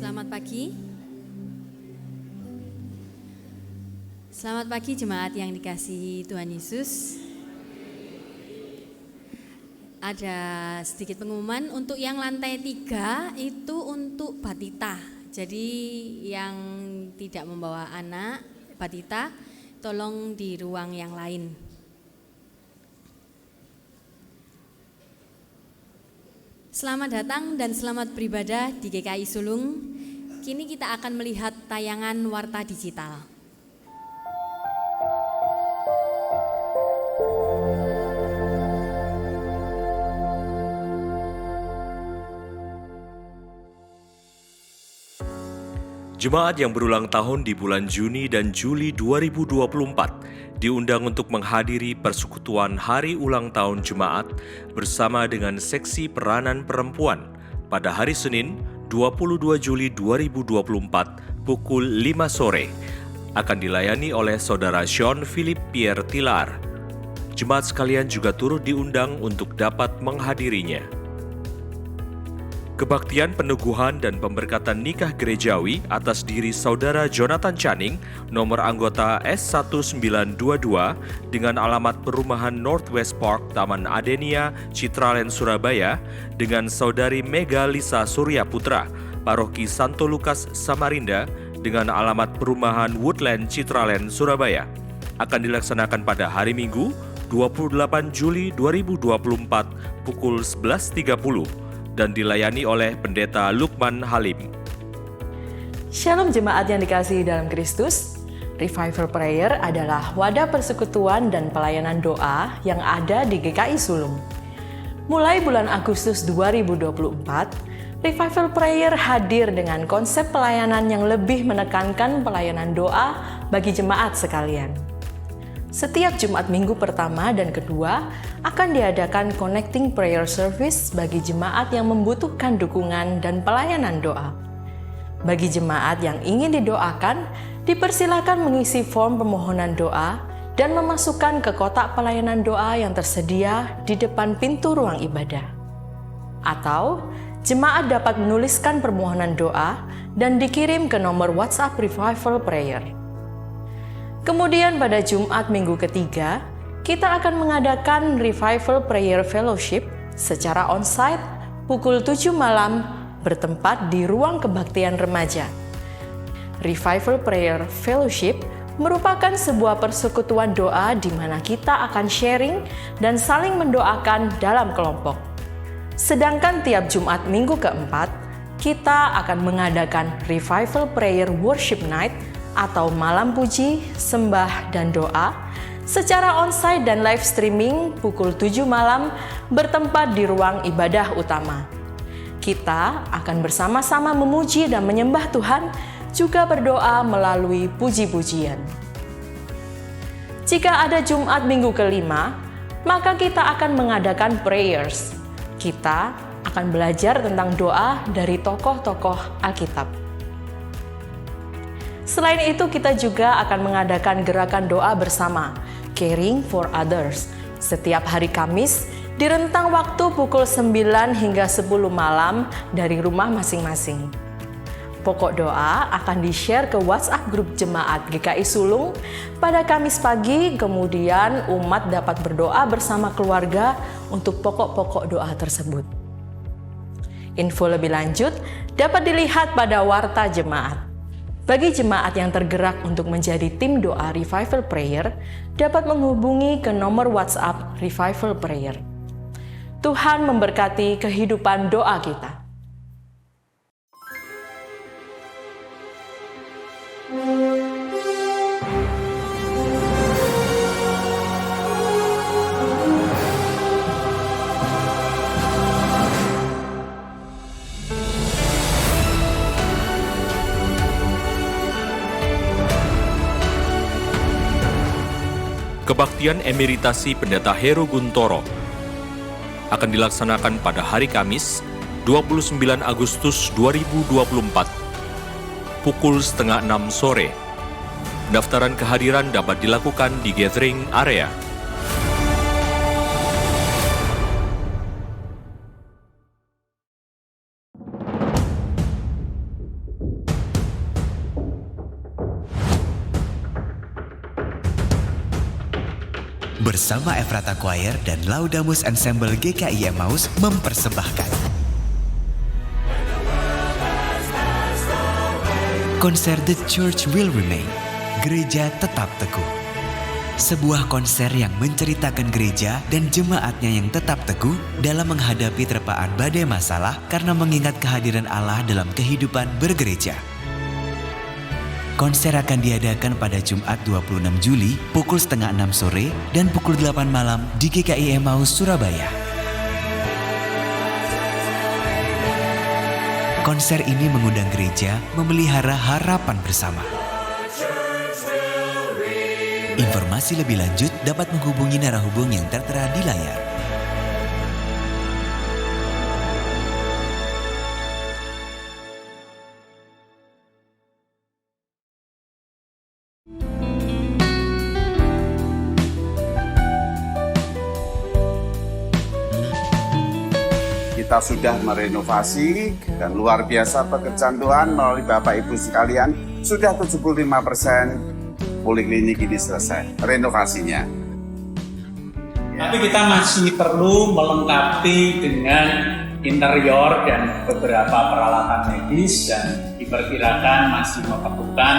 Selamat pagi. Selamat pagi jemaat yang dikasihi Tuhan Yesus. Ada sedikit pengumuman untuk yang lantai 3 itu untuk batita. Jadi yang tidak membawa anak batita tolong di ruang yang lain. Selamat datang dan selamat beribadah di GKI Sulung. Kini kita akan melihat tayangan Warta Digital. Jemaat yang berulang tahun di bulan Juni dan Juli 2024 diundang untuk menghadiri persekutuan Hari Ulang Tahun Jemaat bersama dengan seksi peranan perempuan pada hari Senin 22 Juli 2024 pukul 5 sore. Akan dilayani oleh Saudara Sean Philip Pierre Tilar. Jemaat sekalian juga turut diundang untuk dapat menghadirinya. Kebaktian peneguhan dan pemberkatan nikah gerejawi atas diri Saudara Jonathan Channing, nomor anggota S1922 dengan alamat perumahan Northwest Park, Taman Adenia, Citraland, Surabaya, dengan Saudari Mega Lisa Surya Putra, Paroki Santo Lukas Samarinda, dengan alamat perumahan Woodland, Citraland, Surabaya, akan dilaksanakan pada hari Minggu, 28 Juli 2024 pukul 11.30. Dan dilayani oleh Pendeta Lukman Halim. Shalom jemaat yang dikasihi dalam Kristus. Revival Prayer adalah wadah persekutuan dan pelayanan doa yang ada di GKI Sulung. Mulai bulan Agustus 2024, Revival Prayer hadir dengan konsep pelayanan yang lebih menekankan pelayanan doa bagi jemaat sekalian. Setiap Jumat minggu pertama dan kedua akan diadakan Connecting Prayer Service bagi jemaat yang membutuhkan dukungan dan pelayanan doa. Bagi jemaat yang ingin didoakan, dipersilakan mengisi form permohonan doa dan memasukkan ke kotak pelayanan doa yang tersedia di depan pintu ruang ibadah. Atau, jemaat dapat menuliskan permohonan doa dan dikirim ke nomor WhatsApp Revival Prayer. Kemudian pada Jumat minggu ketiga, kita akan mengadakan Revival Prayer Fellowship secara on-site pukul 7 malam bertempat di ruang kebaktian remaja. Revival Prayer Fellowship merupakan sebuah persekutuan doa di mana kita akan sharing dan saling mendoakan dalam kelompok. Sedangkan tiap Jumat minggu keempat, kita akan mengadakan Revival Prayer Worship Night atau malam puji, sembah, dan doa secara onsite dan live streaming pukul 7 malam bertempat di ruang ibadah utama. Kita akan bersama-sama memuji dan menyembah Tuhan, juga berdoa melalui puji-pujian. Jika ada Jumat minggu kelima, maka kita akan mengadakan prayers. Kita akan belajar tentang doa dari tokoh-tokoh Alkitab. Selain itu, kita juga akan mengadakan gerakan doa bersama, Caring for Others, setiap hari Kamis di rentang waktu pukul 9 hingga 10 malam dari rumah masing-masing. Pokok doa akan di-share ke WhatsApp grup jemaat GKI Sulung pada Kamis pagi, kemudian umat dapat berdoa bersama keluarga untuk pokok-pokok doa tersebut. Info lebih lanjut dapat dilihat pada Warta Jemaat. Bagi jemaat yang tergerak untuk menjadi tim doa Revival Prayer, dapat menghubungi ke nomor WhatsApp Revival Prayer. Tuhan memberkati kehidupan doa kita. Kebaktian emeritasi Pendeta Heru Guntoro akan dilaksanakan pada hari Kamis, 29 Agustus 2024, pukul 5:30 sore. Pendaftaran kehadiran dapat dilakukan di gathering area. bersama Ephrata Choir dan Laudamus Ensemble GKI Emmaus mempersembahkan konser The Church Will Remain, Gereja Tetap Teguh. Sebuah konser yang menceritakan gereja dan jemaatnya yang tetap teguh dalam menghadapi terpaan badai masalah karena mengingat kehadiran Allah dalam kehidupan bergereja. Konser akan diadakan pada Jumat 26 Juli pukul 5:30 sore dan pukul 8 malam di GKI Emmaus Surabaya. Konser ini mengundang gereja memelihara harapan bersama. Informasi lebih lanjut dapat menghubungi narahubung yang tertera di layar. Kita sudah merenovasi dan luar biasa pekerjaan Tuhan melalui Bapak Ibu sekalian. Sudah 75% poliklinik ini selesai renovasinya. Tapi kita masih perlu melengkapi dengan interior dan beberapa peralatan medis dan diperkirakan masih memerlukan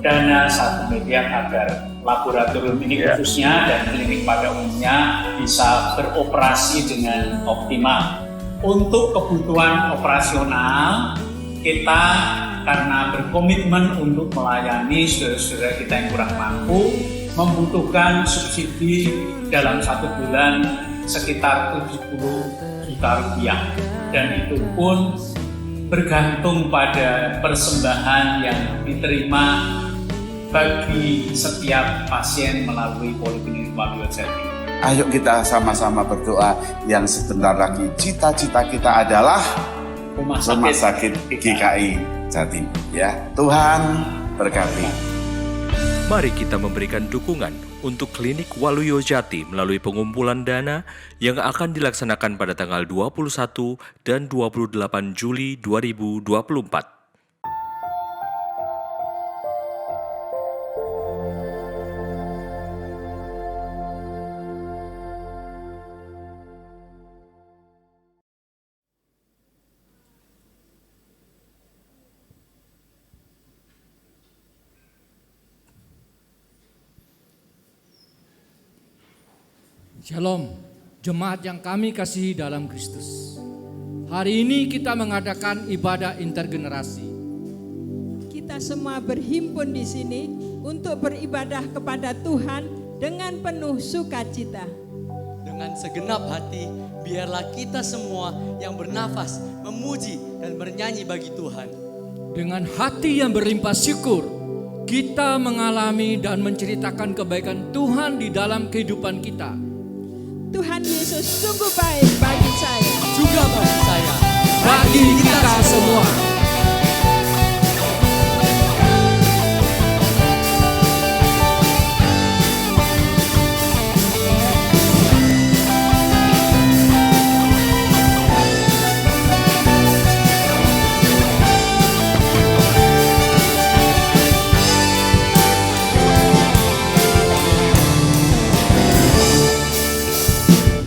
dana 1 miliar agar laboratorium ini khususnya dan klinik pada umumnya bisa beroperasi dengan optimal. Untuk kebutuhan operasional, kita karena berkomitmen untuk melayani saudara-saudara kita yang kurang mampu, membutuhkan subsidi dalam 1 bulan sekitar 70 juta rupiah. Dan itu pun bergantung pada persembahan yang diterima bagi setiap pasien melalui Poliklinik Waluyo Jati. Ayo kita sama-sama berdoa. Yang sebentar lagi cita-cita kita adalah Rumah Sakit GKI Jatim. Ya, Tuhan berkati. Mari kita memberikan dukungan untuk Klinik Waluyo Jati melalui pengumpulan dana yang akan dilaksanakan pada tanggal 21 dan 28 Juli 2024. Shalom, jemaat yang kami kasihi dalam Kristus. Hari ini kita mengadakan ibadah intergenerasi. Kita semua berhimpun di sini untuk beribadah kepada Tuhan dengan penuh sukacita. Dengan segenap hati, biarlah kita semua yang bernafas memuji dan bernyanyi bagi Tuhan. Dengan hati yang berlimpah syukur, kita mengalami dan menceritakan kebaikan Tuhan di dalam kehidupan kita. Tuhan Yesus sungguh baik bagi saya. Juga bagi saya. Bagi kita semua.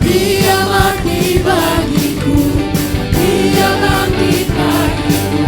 Dia mati bagiku, dia bangkit bagiku.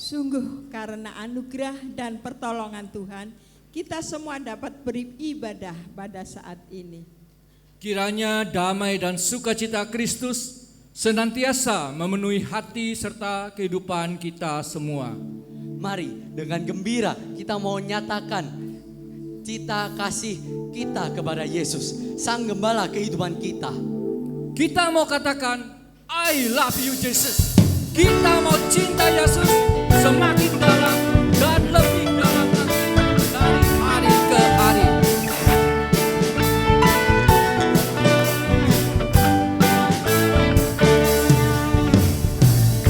Sungguh karena anugerah dan pertolongan Tuhan, kita semua dapat beribadah pada saat ini. Kiranya damai dan sukacita Kristus senantiasa memenuhi hati serta kehidupan kita semua. Mari dengan gembira kita mau nyatakan cita kasih kita kepada Yesus, Sang Gembala kehidupan kita. Kita mau katakan, I love you Jesus. Kita mau cinta Yesus semakin dalam dan lebih dalam dari hari ke hari.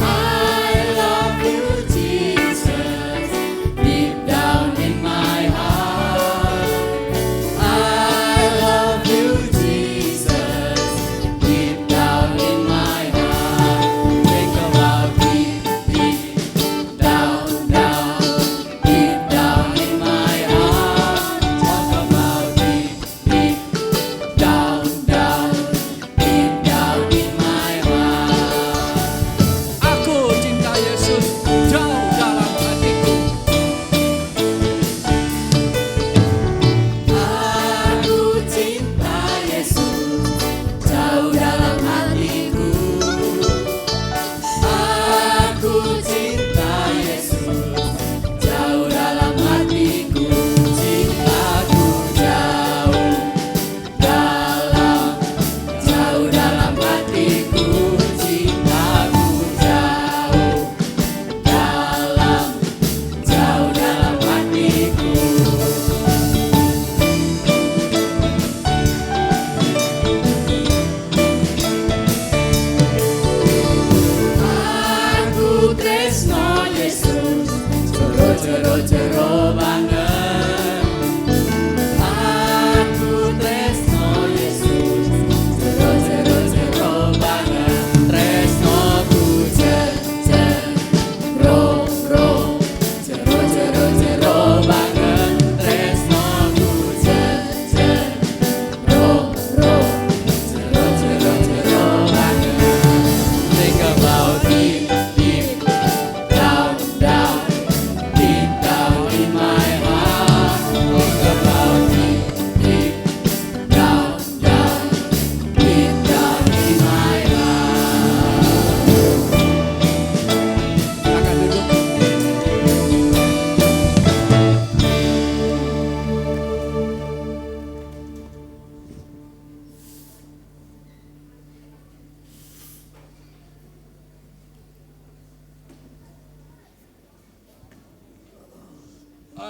I love you Jesus, deep down in my heart. I love you Jesus, deep down in my heart. Think about deep, deep down, down, deep down in my heart. Talk about deep, deep down, down, deep down in my heart. Aku cinta Yesus jauh dalam hatiku. Aku cinta Yesus jauh dalam hatiku. Aku cinta Yesus jauh dalam hatiku. Cintaku jauh dalam hatiku. Cintaku jauh dalam hatiku. Aku tresno Yesus, jero banget. Aku tresno Yesus, jero banget. Tresnoku jero banget. Tresnoku jero banget. Think about deep, deep down, deep down in my heart. Think about deep, deep down, deep down in my heart. Silakan duduk.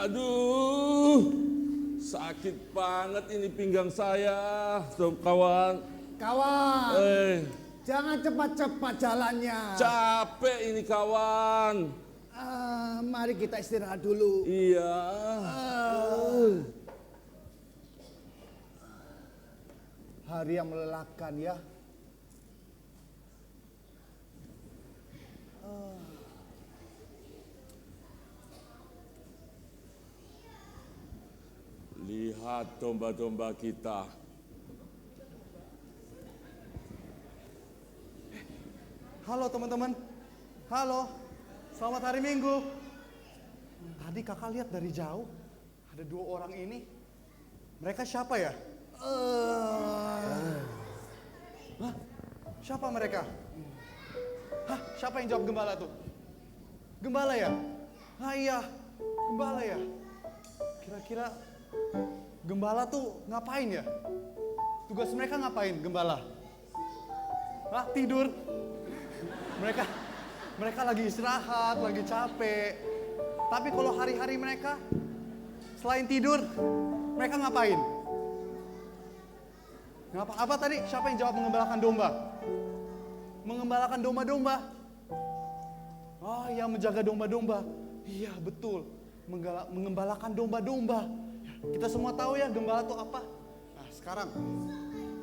Aduh, sakit banget ini pinggang saya, kawan. Kawan, jangan cepat-cepat jalannya. Capek ini kawan. Mari kita istirahat dulu. Iya. Hari yang melelahkan ya. Lihat domba-domba kita. Halo teman-teman. Halo. Selamat hari Minggu. Tadi kakak lihat dari jauh ada dua orang ini. Mereka siapa ya? Hah? Siapa mereka? Hah? Siapa yang jawab gembala tuh? Gembala ya? Ah iya, gembala ya. Kira-kira gembala tuh ngapain ya? Tugas mereka ngapain gembala? Hah? Tidur? Mereka lagi istirahat, lagi capek. Tapi kalau hari-hari mereka selain tidur, mereka ngapain? Apa tadi? Siapa yang jawab mengembalakan domba? Mengembalakan domba-domba. Oh ya, menjaga domba-domba. Iya betul, mengembalakan domba-domba. Kita semua tahu ya gembala itu apa. Nah sekarang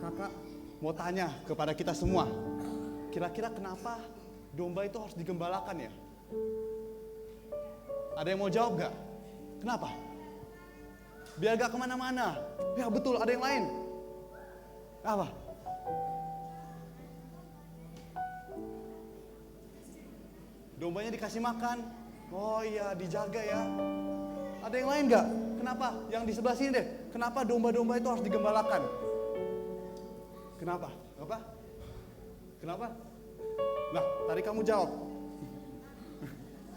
kakak mau tanya kepada kita semua. Kira-kira kenapa domba itu harus digembalakan ya? Ada yang mau jawab gak? Kenapa? Biar gak kemana-mana. Ya betul, ada yang lain. Apa? Dombanya dikasih makan. Oh iya, dijaga ya. Ada yang lain gak? Kenapa? Yang di sebelah sini deh. Kenapa domba-domba itu harus digembalakan? Kenapa? Apa? Kenapa? Nah, tadi kamu jawab.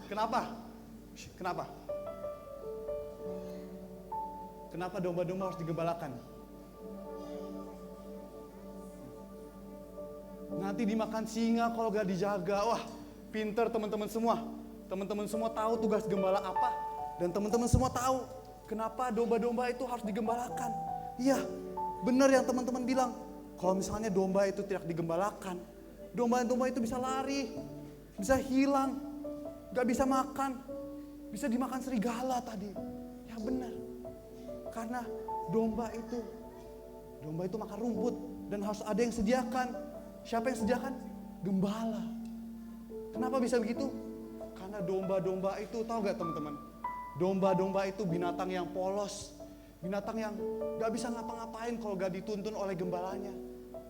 Kenapa? Kenapa? Kenapa domba-domba harus digembalakan? Nanti dimakan singa kalau gak dijaga. Wah, pinter teman-teman semua. Teman-teman semua tahu tugas gembala apa. Dan teman-teman semua tahu kenapa domba-domba itu harus digembalakan. Iya, benar yang teman-teman bilang. Kalau misalnya domba itu tidak digembalakan, domba-domba itu bisa lari, bisa hilang, gak bisa makan, bisa dimakan serigala tadi. Ya benar. Karena domba itu makan rumput dan harus ada yang sediakan. Siapa yang sediakan? Gembala. Kenapa bisa begitu? Karena domba-domba itu, tahu gak teman-teman? Domba-domba itu binatang yang polos, binatang yang gak bisa ngapa-ngapain kalau gak dituntun oleh gembalanya.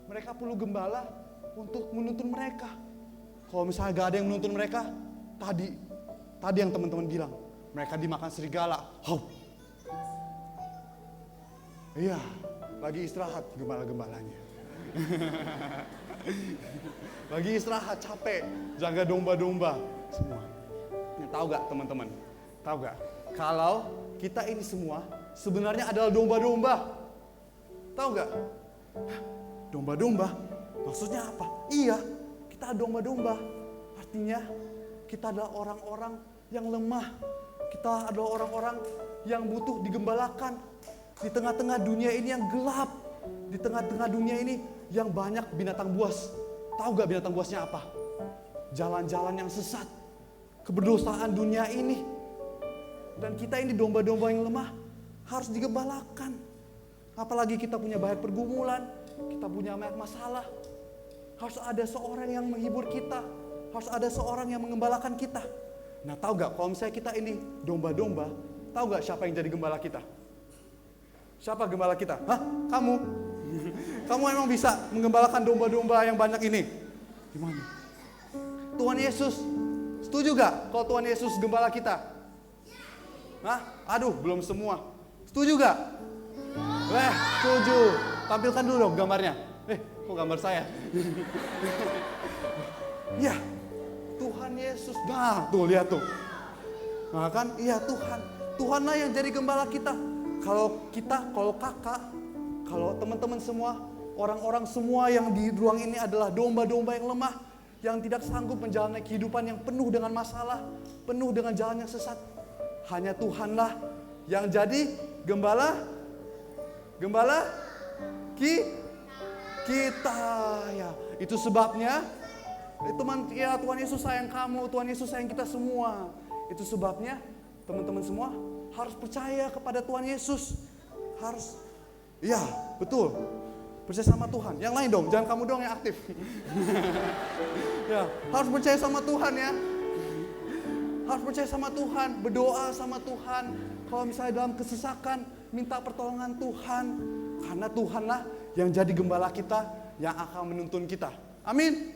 Mereka perlu gembala untuk menuntun mereka. Kalau misalnya gak ada yang menuntun mereka, tadi yang teman-teman bilang, mereka dimakan serigala. Iya, lagi istirahat gembala-gembalanya. Lagi istirahat, capek, jaga domba-domba semua. Tahu gak teman-teman? Tahu gak? Kalau kita ini semua sebenarnya adalah domba-domba. Tahu gak? Domba-domba? Maksudnya apa? Iya, kita domba-domba. Artinya kita adalah orang-orang yang lemah. Kita adalah orang-orang yang butuh digembalakan. Di tengah-tengah dunia ini yang gelap. Di tengah-tengah dunia ini yang banyak binatang buas. Tahu gak binatang buasnya apa? Jalan-jalan yang sesat. Keberdosaan dunia ini. Dan kita ini domba-domba yang lemah harus digembalakan. Apalagi kita punya banyak pergumulan, kita punya banyak masalah. Harus ada seorang yang menghibur kita. Harus ada seorang yang mengembalakan kita. Nah, tahu gak kalau misalnya kita ini domba-domba, tahu gak siapa yang jadi gembala kita? Siapa gembala kita? Hah? Kamu? Kamu emang bisa menggembalakan domba-domba yang banyak ini? Gimana? Tuhan Yesus. Setuju gak kalau Tuhan Yesus gembala kita? Hah? Aduh, belum semua. Setuju gak? Setuju. Tampilkan dulu dong gambarnya. Kok gambar saya? Ya, Tuhan Yesus. Nah, tuh lihat tuh. Nah kan, iya Tuhan. Tuhanlah yang jadi gembala kita. Kalau kita, kalau kakak, kalau teman-teman semua, orang-orang semua yang di ruang ini adalah domba-domba yang lemah, yang tidak sanggup menjalani kehidupan yang penuh dengan masalah, penuh dengan jalan yang sesat. Hanya Tuhanlah yang jadi gembala kita ya. Itu sebabnya Tuhan Yesus sayang kamu, Tuhan Yesus sayang kita semua. Itu sebabnya teman-teman semua harus percaya kepada Tuhan Yesus. Harus, ya betul, percaya sama Tuhan. Yang lain dong, jangan kamu dong yang aktif. Ya, harus percaya sama Tuhan ya. Harus percaya sama Tuhan, berdoa sama Tuhan. Kalau misalnya dalam kesesakan, minta pertolongan Tuhan. Karena Tuhanlah yang jadi gembala kita, yang akan menuntun kita. Amin.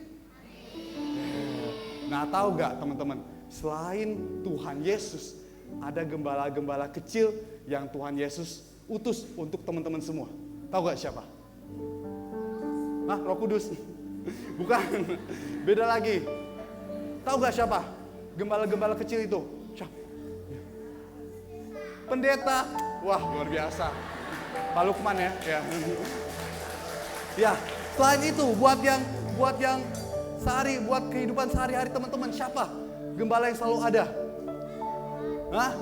Nah, tahu gak teman-teman, selain Tuhan Yesus, ada gembala-gembala kecil yang Tuhan Yesus utus untuk teman-teman semua. Tahu gak siapa? Hah, Roh Kudus? Bukan, beda lagi. Tahu gak siapa? Gembala-gembala kecil itu. Siapa? Pendeta. Wah, luar biasa. Pak Lukman ya. Ya, selain itu buat yang buat kehidupan sehari-hari teman-teman, siapa gembala yang selalu ada? Hah?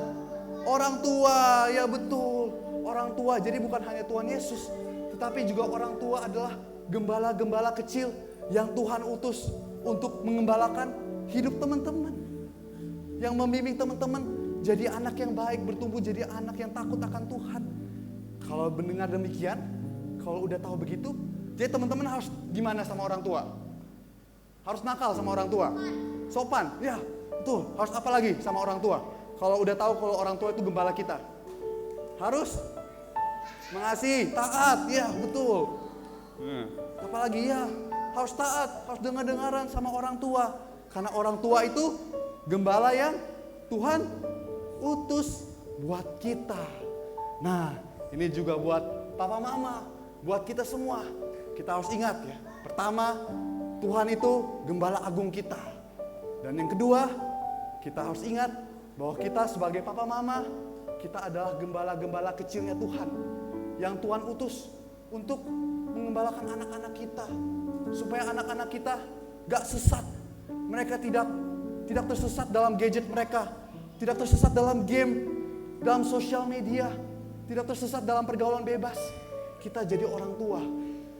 Orang tua, ya betul. Orang tua, jadi bukan hanya Tuhan Yesus, tetapi juga orang tua adalah gembala-gembala kecil yang Tuhan utus untuk mengembalakan hidup teman-teman. Yang membimbing teman-teman jadi anak yang baik, bertumbuh jadi anak yang takut akan Tuhan. Kalau mendengar demikian, kalau udah tahu begitu, jadi teman-teman harus gimana sama orang tua? Harus nakal sama orang tua. Sopan, ya. Betul. Harus apa lagi sama orang tua? Kalau udah tahu kalau orang tua itu gembala kita, harus mengasihi, taat, ya betul. Apalagi ya, harus taat, harus dengar-dengaran sama orang tua. Karena orang tua itu gembala yang Tuhan utus buat kita. Nah, ini juga buat papa mama, buat kita semua. Kita harus ingat ya, pertama, Tuhan itu gembala agung kita. Dan yang kedua, kita harus ingat bahwa kita sebagai papa mama, kita adalah gembala-gembala kecilnya Tuhan. Yang Tuhan utus untuk mengembalakan anak-anak kita. Supaya anak-anak kita gak sesat. Mereka tidak tersesat dalam gadget mereka. Tidak tersesat dalam game, dalam sosial media. Tidak tersesat dalam pergaulan bebas. Kita jadi orang tua.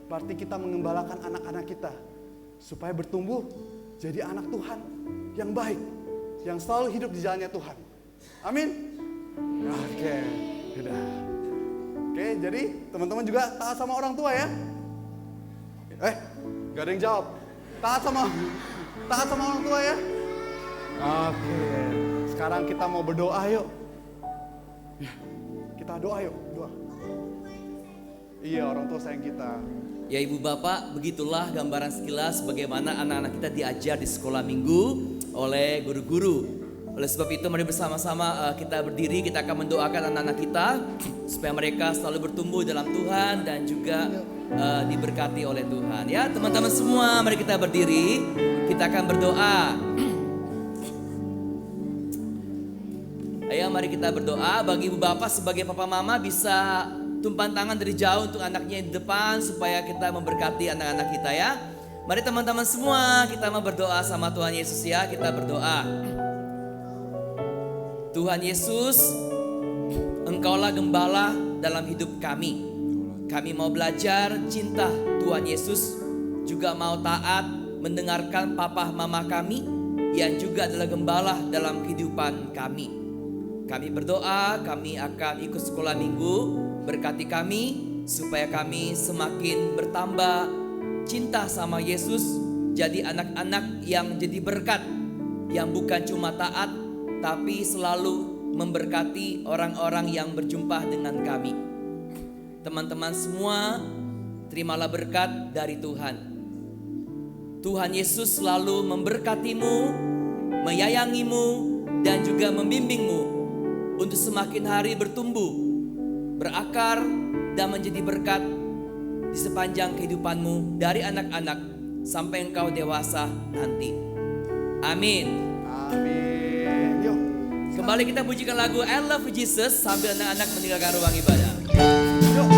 Berarti kita mengembalakan anak-anak kita. Supaya bertumbuh jadi anak Tuhan yang baik. Yang selalu hidup di jalannya Tuhan. Amin. Oke, udah. Oke, jadi teman-teman juga taat sama orang tua ya. Gak ada yang jawab. Taat sama orang tua ya. Oke, sekarang kita mau berdoa yuk. Ya, kita doa yuk, doa. Iya, orang tua sayang kita. Ya Ibu Bapak, begitulah gambaran sekilas bagaimana anak-anak kita diajar di sekolah minggu oleh guru-guru. Oleh sebab itu mari bersama-sama kita berdiri, kita akan mendoakan anak-anak kita supaya mereka selalu bertumbuh dalam Tuhan dan juga diberkati oleh Tuhan. Ya teman-teman semua, mari kita berdiri, kita akan berdoa. Ayo mari kita berdoa. Bagi Ibu Bapak sebagai papa mama bisa tumpang tangan dari jauh untuk anaknya di depan supaya kita memberkati anak-anak kita ya. Mari teman-teman semua kita mau berdoa sama Tuhan Yesus ya. Kita berdoa. Tuhan Yesus, Engkaulah gembala dalam hidup kami. Kami mau belajar cinta Tuhan Yesus, juga mau taat mendengarkan papa mama kami yang juga adalah gembala dalam kehidupan kami. Kami berdoa, kami akan ikut sekolah minggu. Berkati kami supaya kami semakin bertambah cinta sama Yesus, jadi anak-anak yang jadi berkat, yang bukan cuma taat tapi selalu memberkati orang-orang yang berjumpa dengan kami. Teman-teman semua, terimalah berkat dari Tuhan. Tuhan Yesus selalu memberkatimu, menyayangimu, dan juga membimbingmu untuk semakin hari bertumbuh, berakar, dan menjadi berkat di sepanjang kehidupanmu dari anak-anak sampai engkau dewasa nanti. Amin. Amin. Yuk. Kembali kita pujikan lagu I Love Jesus sambil anak-anak meninggalkan ruang ibadah. Yuk.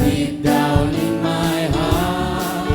Deep down in my heart,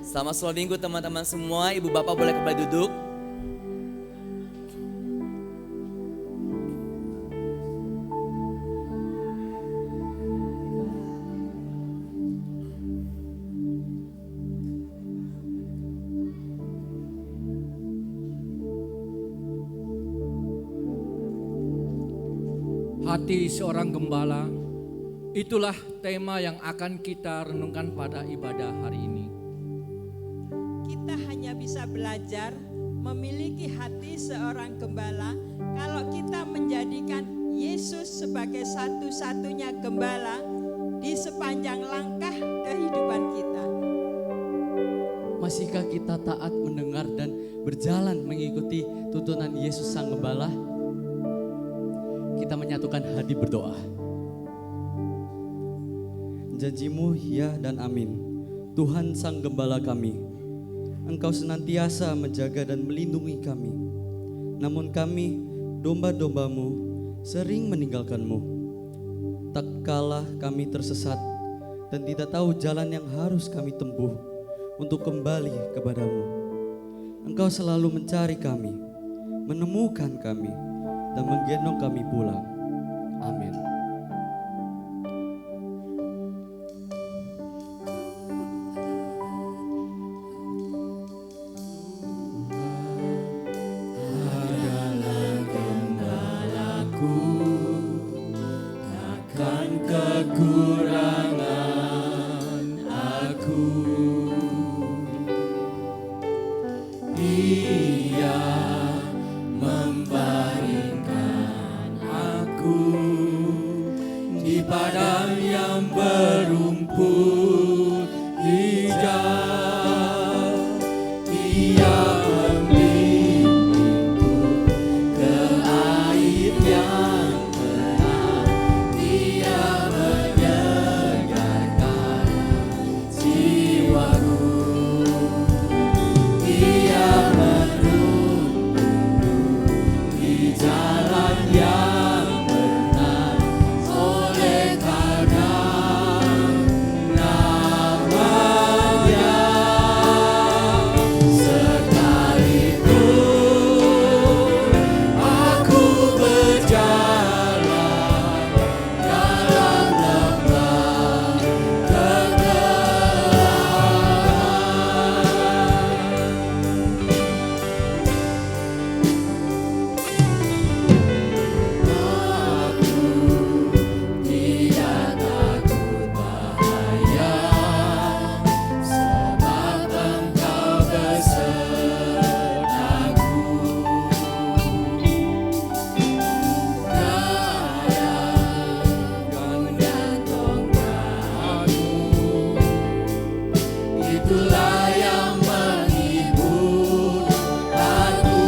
Selamat Shalom Minggu teman-teman semua. Ibu bapak boleh kembali duduk. Hati seorang gembala, itulah tema yang akan kita renungkan pada ibadah hari ini. Kita hanya bisa belajar memiliki hati seorang gembala kalau kita menjadikan Yesus sebagai satu-satunya gembala di sepanjang langkah kehidupan kita. Masihkah kita taat mendengar dan berjalan mengikuti tuntunan Yesus Sang Gembala? Kita menyatukan hati berdoa. Janjimu ya dan amin. Tuhan Sang Gembala kami, Engkau senantiasa menjaga dan melindungi kami. Namun kami, domba-dombamu, sering meninggalkan-Mu. Tak kalah kami tersesat dan tidak tahu jalan yang harus kami tempuh untuk kembali kepadamu. Engkau selalu mencari kami, menemukan kami, dan menggendong kami pulang. Amin. Adalah gembalaku, takkan kekurangan aku. Dia membaringkan aku di padang yang berumput hijau. Dia membimbingku ke air yang tenang. Dia menyegarkan jiwaku. Dia di jalan yang benar oleh karena namanya. Sekalipun aku berjalan dalam lembah tidak takut bahaya, sebab Engkau besertaku. Gayam dan tongkatmu, itulah yang menghibur aku.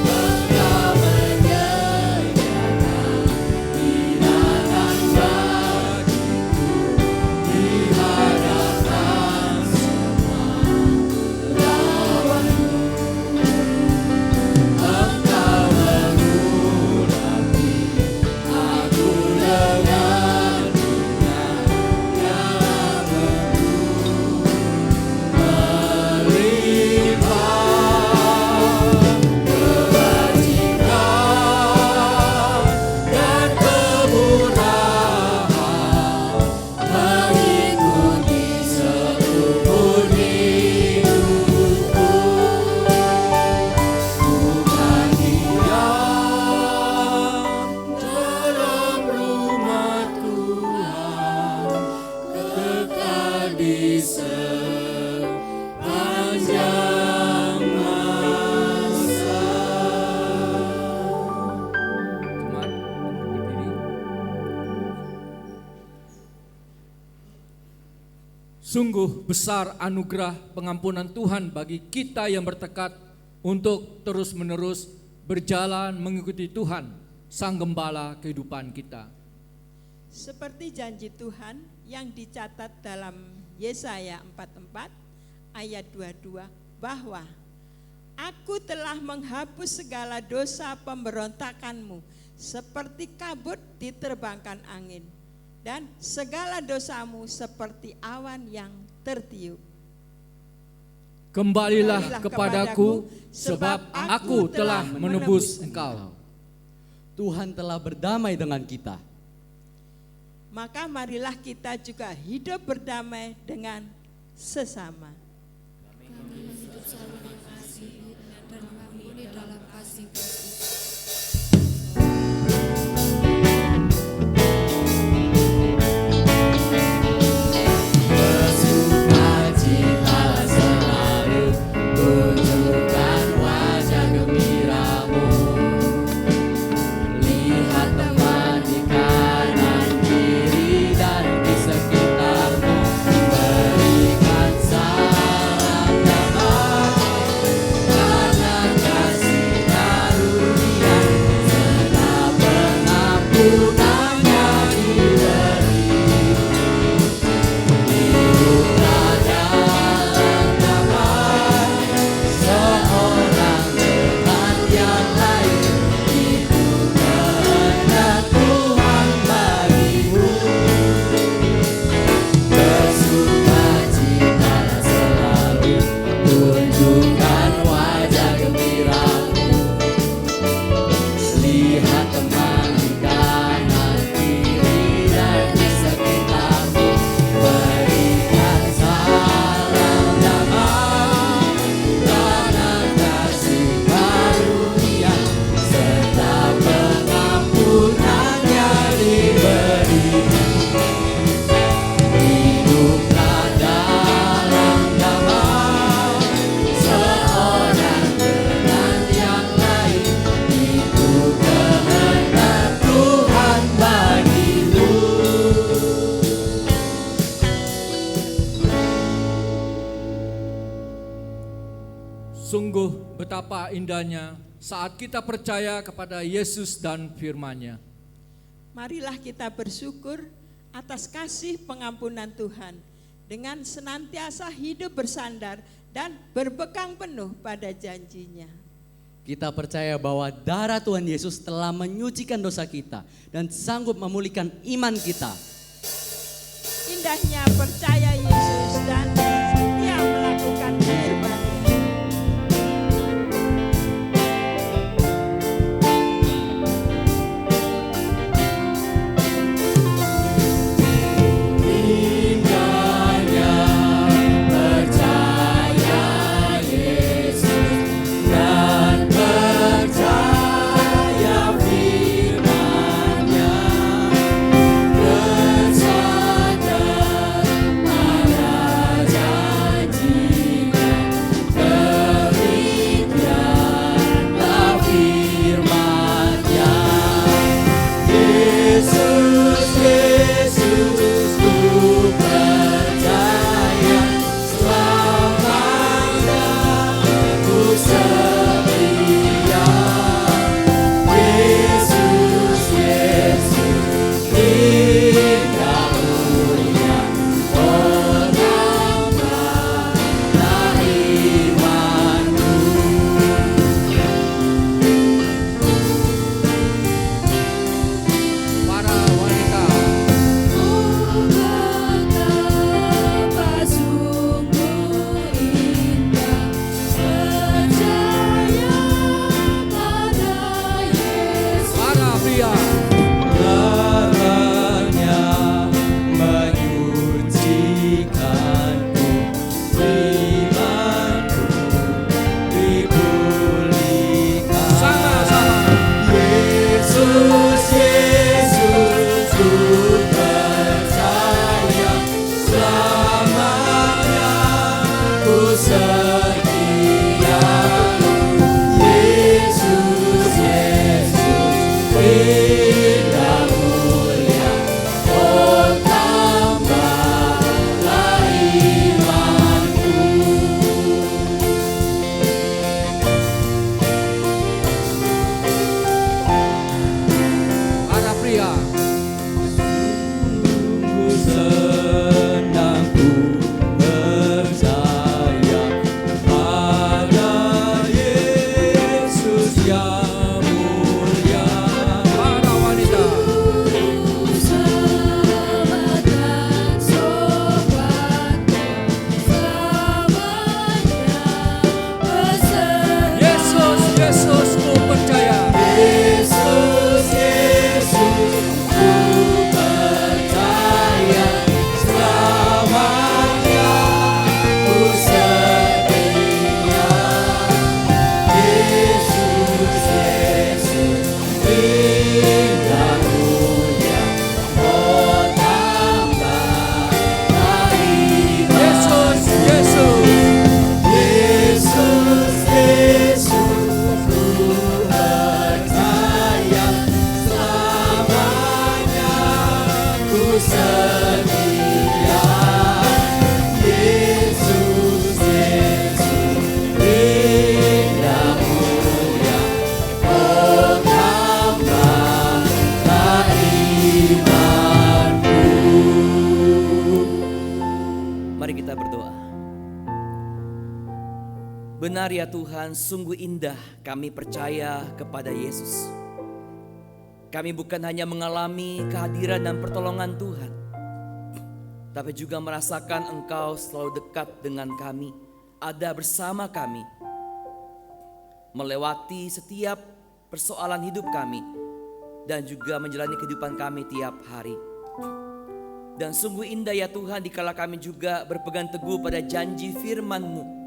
Engkau menyediakan hidangan bagiku di hadapan semua lawanku. Engkau mengurapi aku dengan minyak yang melimpah. Kebajikan dan kemurahan mengikuti seumur hidupku. Bukan diam dalam rumah Tuhan, kekal di sepanjang masa. Sungguh besar anugerah pengampunan Tuhan bagi kita yang bertekad untuk terus-menerus berjalan mengikuti Tuhan, Sang Gembala kehidupan kita. Seperti janji Tuhan yang dicatat dalam Yesaya 44 ayat 22 bahwa Aku telah menghapus segala dosa pemberontakanmu seperti kabut diterbangkan angin, dan segala dosamu seperti awan yang tertiup. Kembalilah kepadaku, sebab aku telah menebus engkau. Tuhan telah berdamai dengan kita. Maka marilah kita juga hidup berdamai dengan sesama. Kami hidup selalu mengasihi dan mengampuni dalam kasih Kristus. Bersukacitalah selalu, tunjukkan wajah gembiramu. Lihat teman di kanan kiri dan di sekitarmu, berikan salam damai, karena kasih karunia serta pengampunannya diberi. Hiduplah dalam damai, seorang dengan yang lain, itu kehendak Tuhan bagimu. Bersukacitalah selalu, tunjukkan wajah gembiramu. Lihat teman di kanan kiri dan di sekitarmu, berikan salam damai, karena kasih karunia serta pengampunannya diberi. Hiduplah dalam damai, seorang dengan yang lain, itu kehendak Tuhan bagimu. Sungguh betapa indahnya saat kita percaya kepada Yesus dan firman-Nya. Marilah kita bersyukur atas kasih pengampunan Tuhan dengan senantiasa hidup bersandar dan berpegang penuh pada janji-Nya. Kita percaya bahwa darah Tuhan Yesus telah menyucikan dosa kita dan sanggup memulihkan iman kita. Indahnya percaya Yesus dan setia melakukan firman-Nya. Indahnya percaya Yesus dan percaya firman-Nya, bersandar pada setia. Yesus, Yesus, indah mulia, oh tambahlah imanku. Mari kita berdoa. Benar ya Tuhan, sungguh indah kami percaya kepada Yesus. Kami bukan hanya mengalami kehadiran dan pertolongan Tuhan, tapi juga merasakan Engkau selalu dekat dengan kami, ada bersama kami, melewati setiap persoalan hidup kami, dan juga menjalani kehidupan kami tiap hari. Dan sungguh indah ya Tuhan dikala kami juga berpegang teguh pada janji firman-Mu,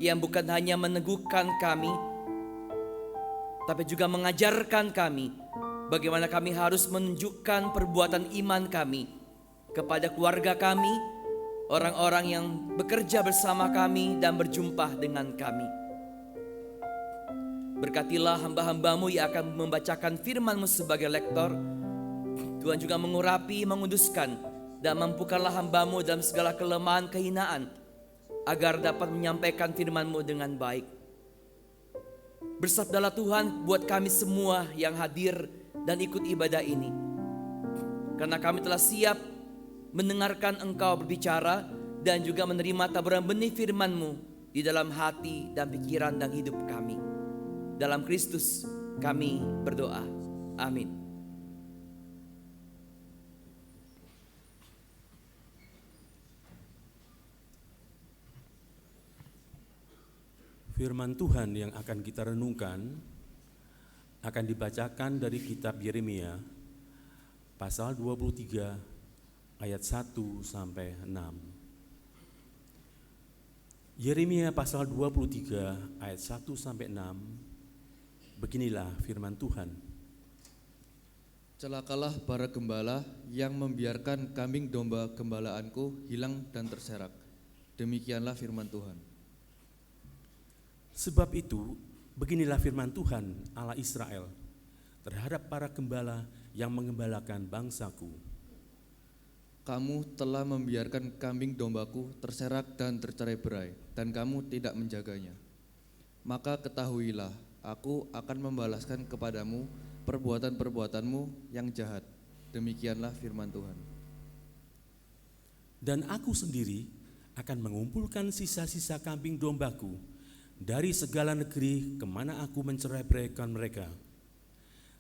yang bukan hanya meneguhkan kami, tapi juga mengajarkan kami bagaimana kami harus menunjukkan perbuatan iman kami kepada keluarga kami, orang-orang yang bekerja bersama kami dan berjumpa dengan kami. Berkatilah hamba-hamba-Mu yang akan membacakan firman-Mu sebagai lektor. Tuhan juga mengurapi, menguduskan, dan mampukanlah hamba-Mu dalam segala kelemahan, kehinaan, agar dapat menyampaikan firman-Mu dengan baik. Bersabdalah Tuhan buat kami semua yang hadir dan ikut ibadah ini, karena kami telah siap mendengarkan Engkau berbicara dan juga menerima taburan benih firman-Mu di dalam hati dan pikiran dan hidup kami. Dalam Kristus kami berdoa. Amin. Firman Tuhan yang akan kita renungkan akan dibacakan dari kitab Yeremia pasal 23 ayat 1 sampai 6. Yeremia pasal 23 ayat 1 sampai 6. Beginilah firman Tuhan. Celakalah para gembala yang membiarkan kambing domba gembalaanku hilang dan terserak. Demikianlah firman Tuhan. Sebab itu, beginilah firman Tuhan Allah Israel terhadap para gembala yang mengembalakan bangsaku. Kamu telah membiarkan kambing dombaku terserak dan tercerai-berai, dan kamu tidak menjaganya. Maka ketahuilah, aku akan membalaskan kepadamu perbuatan-perbuatanmu yang jahat. Demikianlah firman Tuhan. Dan aku sendiri akan mengumpulkan sisa-sisa kambing dombaku dari segala negeri kemana aku mencerai-beraikan mereka.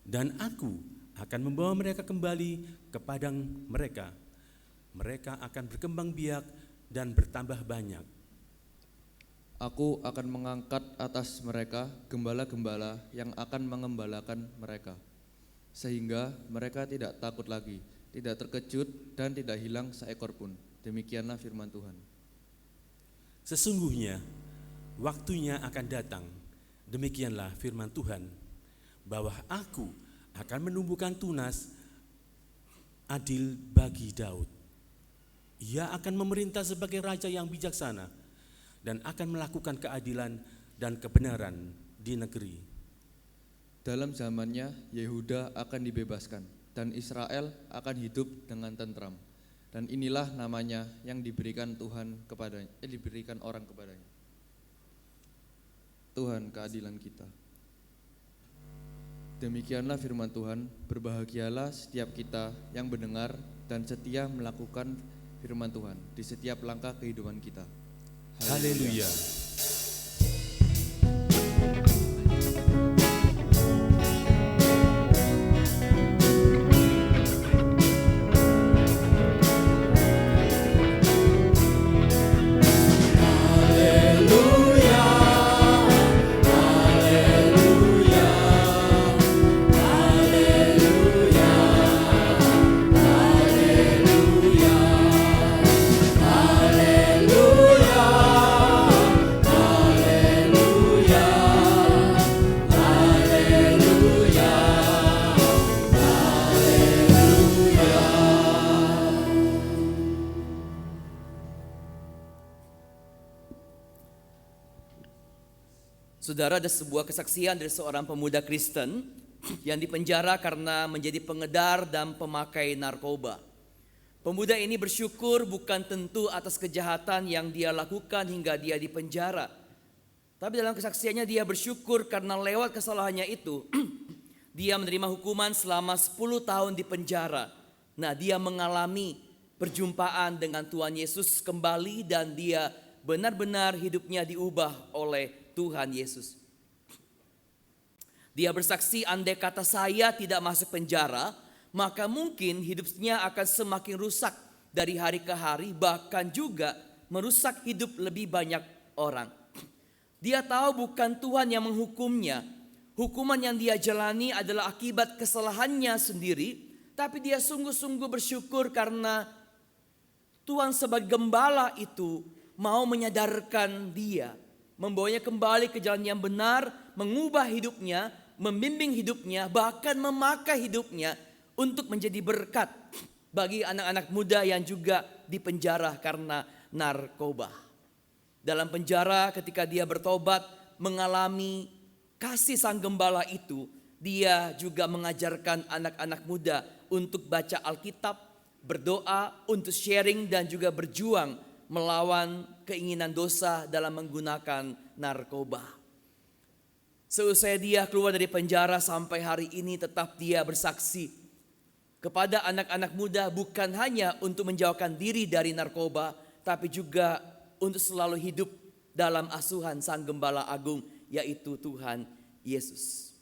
Dan aku akan membawa mereka kembali ke padang mereka. Mereka akan berkembang biak dan bertambah banyak. Aku akan mengangkat atas mereka gembala-gembala yang akan mengembalakan mereka, sehingga mereka tidak takut lagi, tidak terkejut dan tidak hilang seekor pun. Demikianlah firman Tuhan. Sesungguhnya waktunya akan datang, demikianlah firman Tuhan, bahwa aku akan menumbuhkan tunas adil bagi Daud. Ia akan memerintah sebagai raja yang bijaksana dan akan melakukan keadilan dan kebenaran di negeri. Dalam zamannya Yehuda akan dibebaskan dan Israel akan hidup dengan tentram. Dan inilah namanya yang diberikan Tuhan kepadanya, diberikan orang kepadanya. Tuhan keadilan kita. Demikianlah firman Tuhan, berbahagialah setiap kita yang mendengar dan setia melakukan firman Tuhan di setiap langkah kehidupan kita. Haleluya. Saudara, ada sebuah kesaksian dari seorang pemuda Kristen yang dipenjara karena menjadi pengedar dan pemakai narkoba. Pemuda ini bersyukur bukan tentu atas kejahatan yang dia lakukan hingga dia dipenjara. Tapi dalam kesaksiannya dia bersyukur karena lewat kesalahannya itu dia menerima hukuman selama 10 tahun di penjara. Nah, dia mengalami perjumpaan dengan Tuhan Yesus kembali dan dia benar-benar hidupnya diubah oleh Tuhan Yesus. Dia bersaksi, andai kata saya tidak masuk penjara, maka mungkin hidupnya akan semakin rusak dari hari ke hari, bahkan juga merusak hidup lebih banyak orang. Dia tahu bukan Tuhan yang menghukumnya. Hukuman yang dia jalani adalah akibat kesalahannya sendiri, tapi dia sungguh-sungguh bersyukur karena Tuhan sebagai gembala itu mau menyadarkan dia, membawanya kembali ke jalan yang benar, mengubah hidupnya, membimbing hidupnya, bahkan memakai hidupnya untuk menjadi berkat bagi anak-anak muda yang juga dipenjara karena narkoba. Dalam penjara ketika dia bertobat mengalami kasih sang gembala itu, dia juga mengajarkan anak-anak muda untuk baca Alkitab, berdoa, untuk sharing dan juga berjuang melawan keinginan dosa dalam menggunakan narkoba. Seusai dia keluar dari penjara sampai hari ini tetap dia bersaksi kepada anak-anak muda bukan hanya untuk menjauhkan diri dari narkoba, tapi juga untuk selalu hidup dalam asuhan Sang Gembala Agung, yaitu Tuhan Yesus.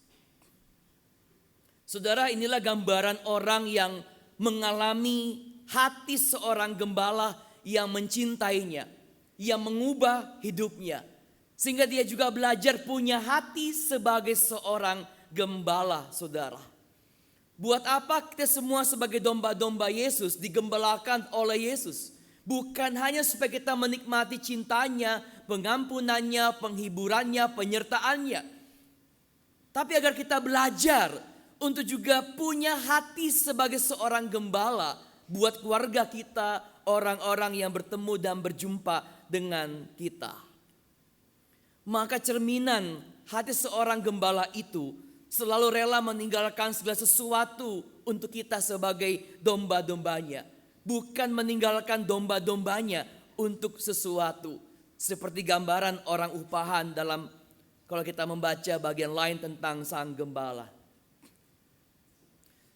Saudara, inilah gambaran orang yang mengalami hati seorang gembala yang mencintainya, yang mengubah hidupnya, sehingga dia juga belajar punya hati sebagai seorang gembala, saudara. Buat apa kita semua sebagai domba-domba Yesus digembalakan oleh Yesus? Bukan hanya supaya kita menikmati cintanya, pengampunannya, penghiburannya, penyertaannya, tapi agar kita belajar untuk juga punya hati sebagai seorang gembala buat keluarga kita, orang-orang yang bertemu dan berjumpa dengan kita. Maka cerminan hati seorang gembala itu selalu rela meninggalkan segala sesuatu untuk kita sebagai domba-dombanya. Bukan meninggalkan domba-dombanya untuk sesuatu. Seperti gambaran orang upahan dalam, kalau kita membaca bagian lain tentang sang gembala.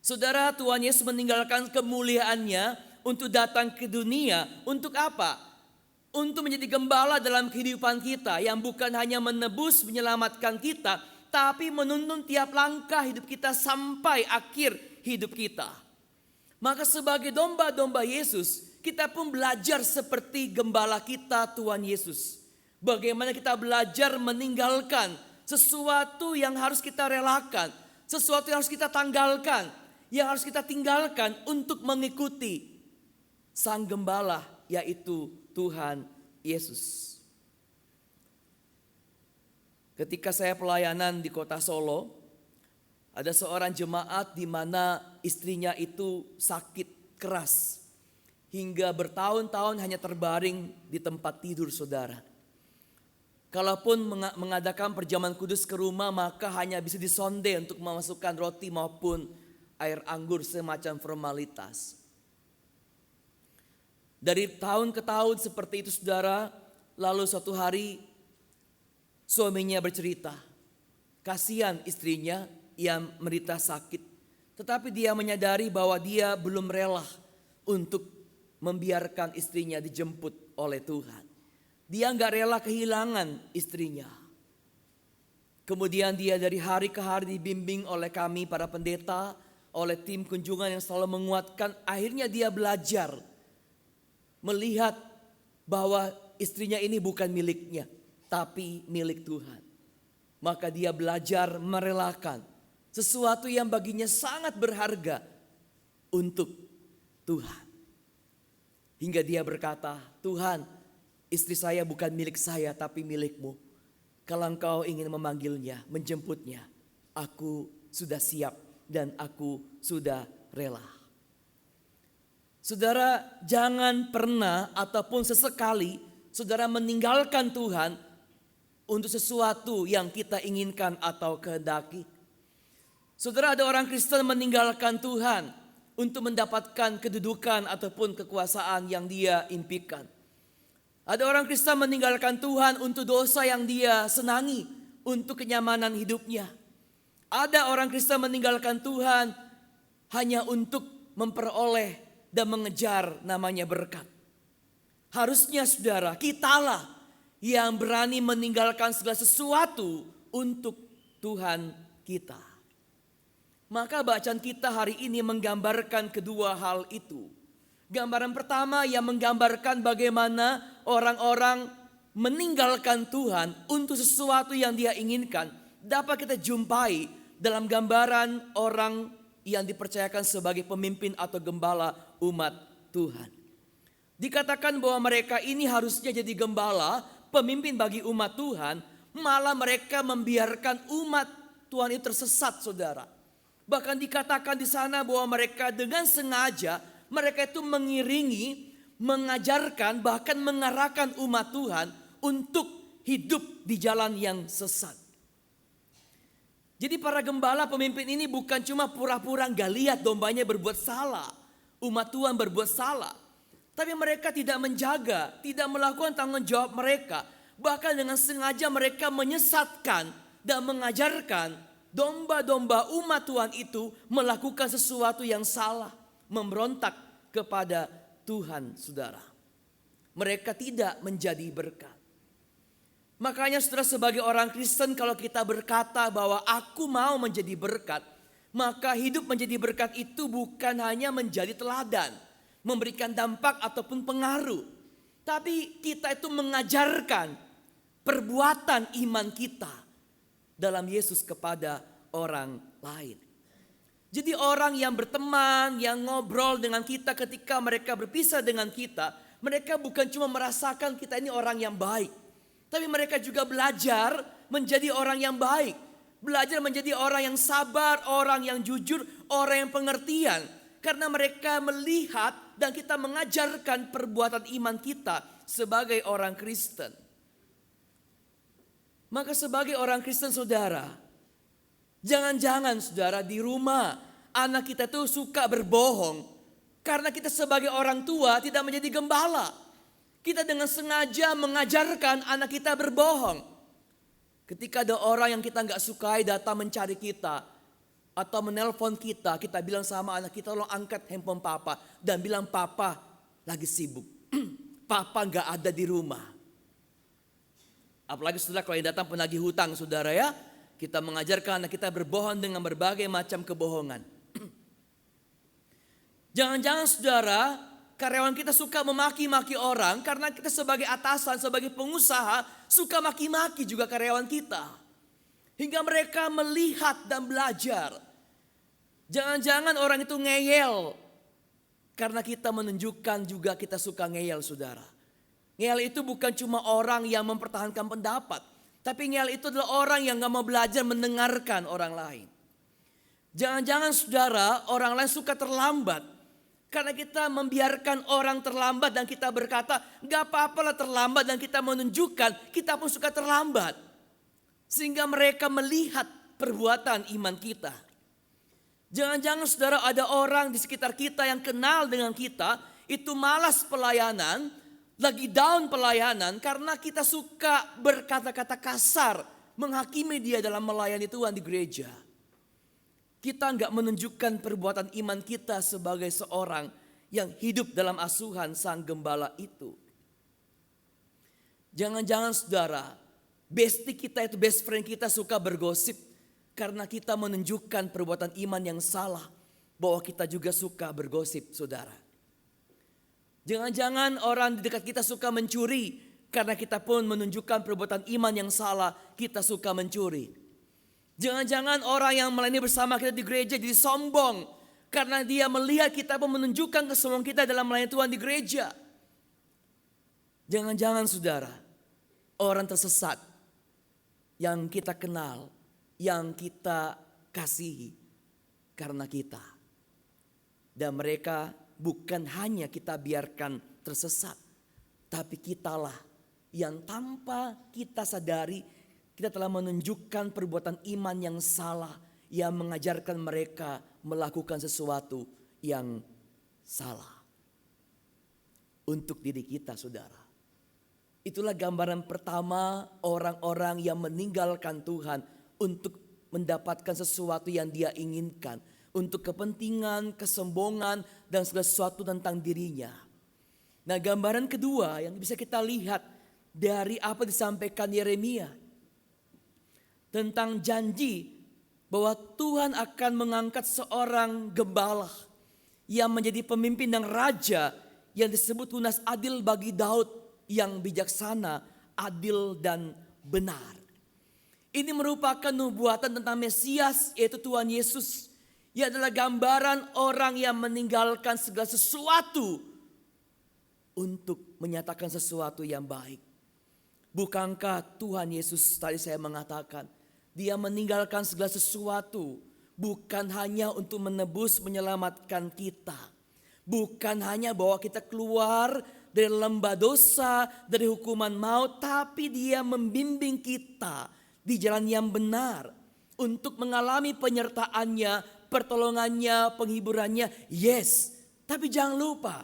Saudara, Tuhan Yesus meninggalkan kemuliaannya untuk datang ke dunia. Untuk apa? Untuk menjadi gembala dalam kehidupan kita, yang bukan hanya menebus, menyelamatkan kita, tapi menuntun tiap langkah hidup kita sampai akhir hidup kita. Maka sebagai domba-domba Yesus, kita pun belajar seperti gembala kita, Tuhan Yesus. Bagaimana kita belajar meninggalkan sesuatu yang harus kita relakan, sesuatu yang harus kita tanggalkan, yang harus kita tinggalkan untuk mengikuti Sang Gembala, yaitu Tuhan Yesus. Ketika saya pelayanan di kota Solo, ada seorang jemaat di mana istrinya itu sakit keras hingga bertahun-tahun hanya terbaring di tempat tidur, saudara. Kalaupun mengadakan perjamuan kudus ke rumah, maka hanya bisa disonde untuk memasukkan roti maupun air anggur, semacam formalitas. Dari tahun ke tahun seperti itu, saudara. Lalu suatu hari suaminya bercerita, kasihan istrinya yang menderita sakit. Tetapi dia menyadari bahwa dia belum rela untuk membiarkan istrinya dijemput oleh Tuhan. Dia gak rela kehilangan istrinya. Kemudian dia dari hari ke hari dibimbing oleh kami para pendeta, oleh tim kunjungan yang selalu menguatkan. Akhirnya dia belajar melihat bahwa istrinya ini bukan miliknya, tapi milik Tuhan. Maka dia belajar merelakan sesuatu yang baginya sangat berharga untuk Tuhan. Hingga dia berkata, Tuhan, istri saya bukan milik saya tapi milik-Mu. Kalau Engkau ingin memanggilnya, menjemputnya, aku sudah siap dan aku sudah rela. Saudara, jangan pernah ataupun sesekali saudara meninggalkan Tuhan untuk sesuatu yang kita inginkan atau kehendaki. Saudara, ada orang Kristen meninggalkan Tuhan untuk mendapatkan kedudukan ataupun kekuasaan yang dia impikan. Ada orang Kristen meninggalkan Tuhan untuk dosa yang dia senangi, untuk kenyamanan hidupnya. Ada orang Kristen meninggalkan Tuhan hanya untuk memperoleh dan mengejar namanya berkat. Harusnya saudara, kitalah yang berani meninggalkan segala sesuatu untuk Tuhan kita. Maka bacaan kita hari ini menggambarkan kedua hal itu. Gambaran pertama yang menggambarkan bagaimana orang-orang meninggalkan Tuhan untuk sesuatu yang dia inginkan dapat kita jumpai dalam gambaran orang yang dipercayakan sebagai pemimpin atau gembala umat Tuhan. Dikatakan bahwa mereka ini harusnya jadi gembala, pemimpin bagi umat Tuhan, malah mereka membiarkan umat Tuhan itu tersesat, saudara. Bahkan dikatakan di sana bahwa mereka dengan sengaja mereka itu mengiringi, mengajarkan, bahkan mengarahkan umat Tuhan untuk hidup di jalan yang sesat. Jadi para gembala pemimpin ini bukan cuma pura-pura gak lihat dombanya berbuat salah, umat Tuhan berbuat salah. Tapi mereka tidak menjaga, tidak melakukan tanggung jawab mereka. Bahkan dengan sengaja mereka menyesatkan dan mengajarkan domba-domba umat Tuhan itu melakukan sesuatu yang salah, memberontak kepada Tuhan, saudara. Mereka tidak menjadi berkat. Makanya saudara, sebagai orang Kristen, kalau kita berkata bahwa aku mau menjadi berkat, maka hidup menjadi berkat itu bukan hanya menjadi teladan, memberikan dampak ataupun pengaruh, tapi kita itu mengajarkan perbuatan iman kita dalam Yesus kepada orang lain. Jadi orang yang berteman, yang ngobrol dengan kita ketika mereka berpisah dengan kita, mereka bukan cuma merasakan kita ini orang yang baik, tapi mereka juga belajar menjadi orang yang baik. Belajar menjadi orang yang sabar, orang yang jujur, orang yang pengertian. Karena mereka melihat dan kita mengajarkan perbuatan iman kita sebagai orang Kristen. Maka sebagai orang Kristen, saudara, jangan-jangan saudara di rumah anak kita tuh suka berbohong. Karena kita sebagai orang tua tidak menjadi gembala. Kita dengan sengaja mengajarkan anak kita berbohong. Ketika ada orang yang kita gak sukai datang mencari kita atau menelpon kita, kita bilang sama anak kita, tolong angkat handphone papa. Dan bilang papa lagi sibuk. Papa gak ada di rumah. Apalagi setelah kalau yang datang penagih hutang, saudara ya. Kita mengajarkan anak kita berbohong dengan berbagai macam kebohongan. Jangan-jangan saudara, karyawan kita suka memaki-maki orang karena kita sebagai atasan, sebagai pengusaha suka maki-maki juga karyawan kita. Hingga mereka melihat dan belajar. Jangan-jangan orang itu ngeyel karena kita menunjukkan juga kita suka ngeyel, saudara. Ngeyel itu bukan cuma orang yang mempertahankan pendapat, tapi ngeyel itu adalah orang yang gak mau belajar mendengarkan orang lain. Jangan-jangan saudara, orang lain suka terlambat. Karena kita membiarkan orang terlambat dan kita berkata, gak apa-apalah terlambat, dan kita menunjukkan kita pun suka terlambat. Sehingga mereka melihat perbuatan iman kita. Jangan-jangan saudara, ada orang di sekitar kita yang kenal dengan kita, itu malas pelayanan, lagi down pelayanan karena kita suka berkata-kata kasar, menghakimi dia dalam melayani Tuhan di gereja. Kita enggak menunjukkan perbuatan iman kita sebagai seorang yang hidup dalam asuhan sang gembala itu. Jangan-jangan saudara, bestie kita itu, best friend kita suka bergosip karena kita menunjukkan perbuatan iman yang salah, bahwa kita juga suka bergosip, saudara. Jangan-jangan orang di dekat kita suka mencuri karena kita pun menunjukkan perbuatan iman yang salah, kita suka mencuri. Jangan-jangan orang yang melayani bersama kita di gereja jadi sombong karena dia melihat kita pun menunjukkan kesombongan kita dalam melayani Tuhan di gereja. Jangan-jangan saudara, orang tersesat yang kita kenal, yang kita kasihi karena kita. Dan mereka bukan hanya kita biarkan tersesat, tapi kitalah yang tanpa kita sadari kita telah menunjukkan perbuatan iman yang salah yang mengajarkan mereka melakukan sesuatu yang salah. Untuk diri kita, saudara. Itulah gambaran pertama orang-orang yang meninggalkan Tuhan untuk mendapatkan sesuatu yang dia inginkan. Untuk kepentingan, kesombongan, dan segala sesuatu tentang dirinya. Nah, gambaran kedua yang bisa kita lihat dari apa disampaikan Yeremia. Tentang janji bahwa Tuhan akan mengangkat seorang gembala yang menjadi pemimpin dan raja yang disebut tunas adil bagi Daud yang bijaksana, adil dan benar. Ini merupakan nubuatan tentang Mesias, yaitu Tuhan Yesus. Ia adalah gambaran orang yang meninggalkan segala sesuatu untuk menyatakan sesuatu yang baik. Bukankah Tuhan Yesus, tadi saya mengatakan, dia meninggalkan segala sesuatu bukan hanya untuk menebus, menyelamatkan kita. Bukan hanya bahwa kita keluar dari lembah dosa, dari hukuman maut, tapi dia membimbing kita di jalan yang benar untuk mengalami penyertaannya, pertolongannya, penghiburannya. Yes, tapi jangan lupa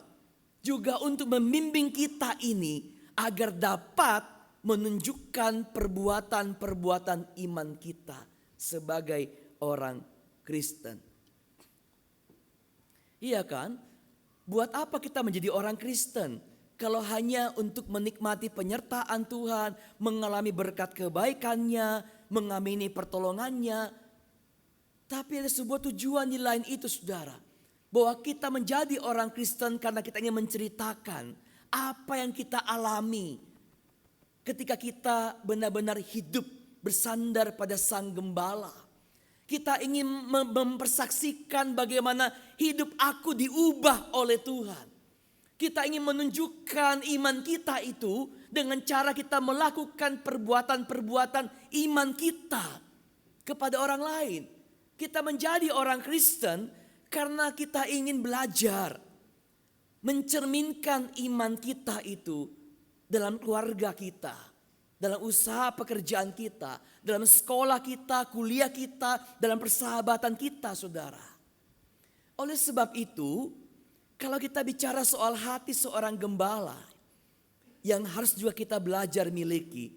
juga untuk membimbing kita ini agar dapat menunjukkan perbuatan-perbuatan iman kita sebagai orang Kristen. Iya kan? Buat apa kita menjadi orang Kristen kalau hanya untuk menikmati penyertaan Tuhan, mengalami berkat kebaikannya, mengamini pertolongannya. Tapi ada sebuah tujuan di lain itu, saudara. Bahwa kita menjadi orang Kristen karena kita ingin menceritakan apa yang kita alami ketika kita benar-benar hidup bersandar pada Sang Gembala. Kita ingin mempersaksikan bagaimana hidup aku diubah oleh Tuhan. Kita ingin menunjukkan iman kita itu dengan cara kita melakukan perbuatan-perbuatan iman kita kepada orang lain. Kita menjadi orang Kristen karena kita ingin belajar mencerminkan iman kita itu dalam keluarga kita, dalam usaha pekerjaan kita, dalam sekolah kita, kuliah kita, dalam persahabatan kita, saudara. Oleh sebab itu, kalau kita bicara soal hati seorang gembala yang harus juga kita belajar miliki,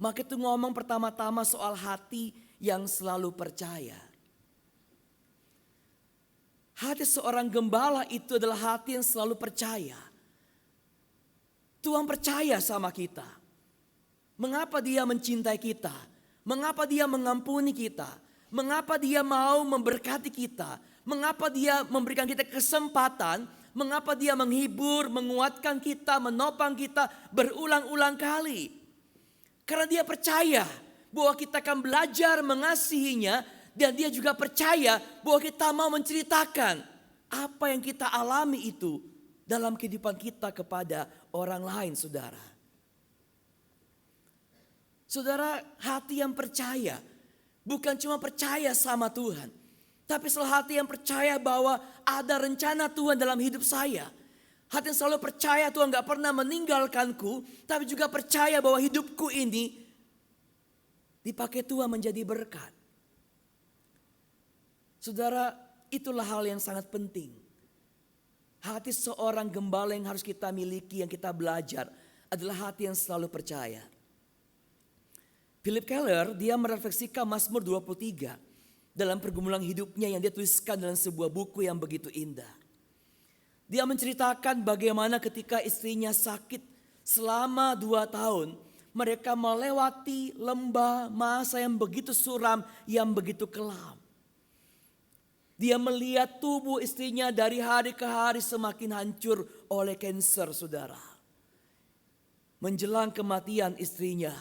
maka itu ngomong pertama-tama soal hati yang selalu percaya. Hati seorang gembala itu adalah hati yang selalu percaya. Tuhan percaya sama kita. Mengapa dia mencintai kita? Mengapa dia mengampuni kita? Mengapa dia mau memberkati kita? Mengapa dia memberikan kita kesempatan? Mengapa dia menghibur, menguatkan kita, menopang kita berulang-ulang kali? Karena dia percaya bahwa kita akan belajar mengasihinya. Dan dia juga percaya bahwa kita mau menceritakan apa yang kita alami itu dalam kehidupan kita kepada orang lain, saudara. Saudara, hati yang percaya bukan cuma percaya sama Tuhan, tapi hati yang percaya bahwa ada rencana Tuhan dalam hidup saya. Hati yang selalu percaya Tuhan gak pernah meninggalkanku, tapi juga percaya bahwa hidupku ini dipakai Tuhan menjadi berkat. Saudara, itulah hal yang sangat penting. Hati seorang gembala yang harus kita miliki, yang kita belajar adalah hati yang selalu percaya. Philip Keller, dia merefleksikan Mazmur 23 dalam pergumulan hidupnya yang dia tuliskan dalam sebuah buku yang begitu indah. Dia menceritakan bagaimana ketika istrinya sakit selama 2 tahun, mereka melewati lembah masa yang begitu suram, yang begitu kelam. Dia melihat tubuh istrinya dari hari ke hari semakin hancur oleh kanker, saudara. Menjelang kematian istrinya,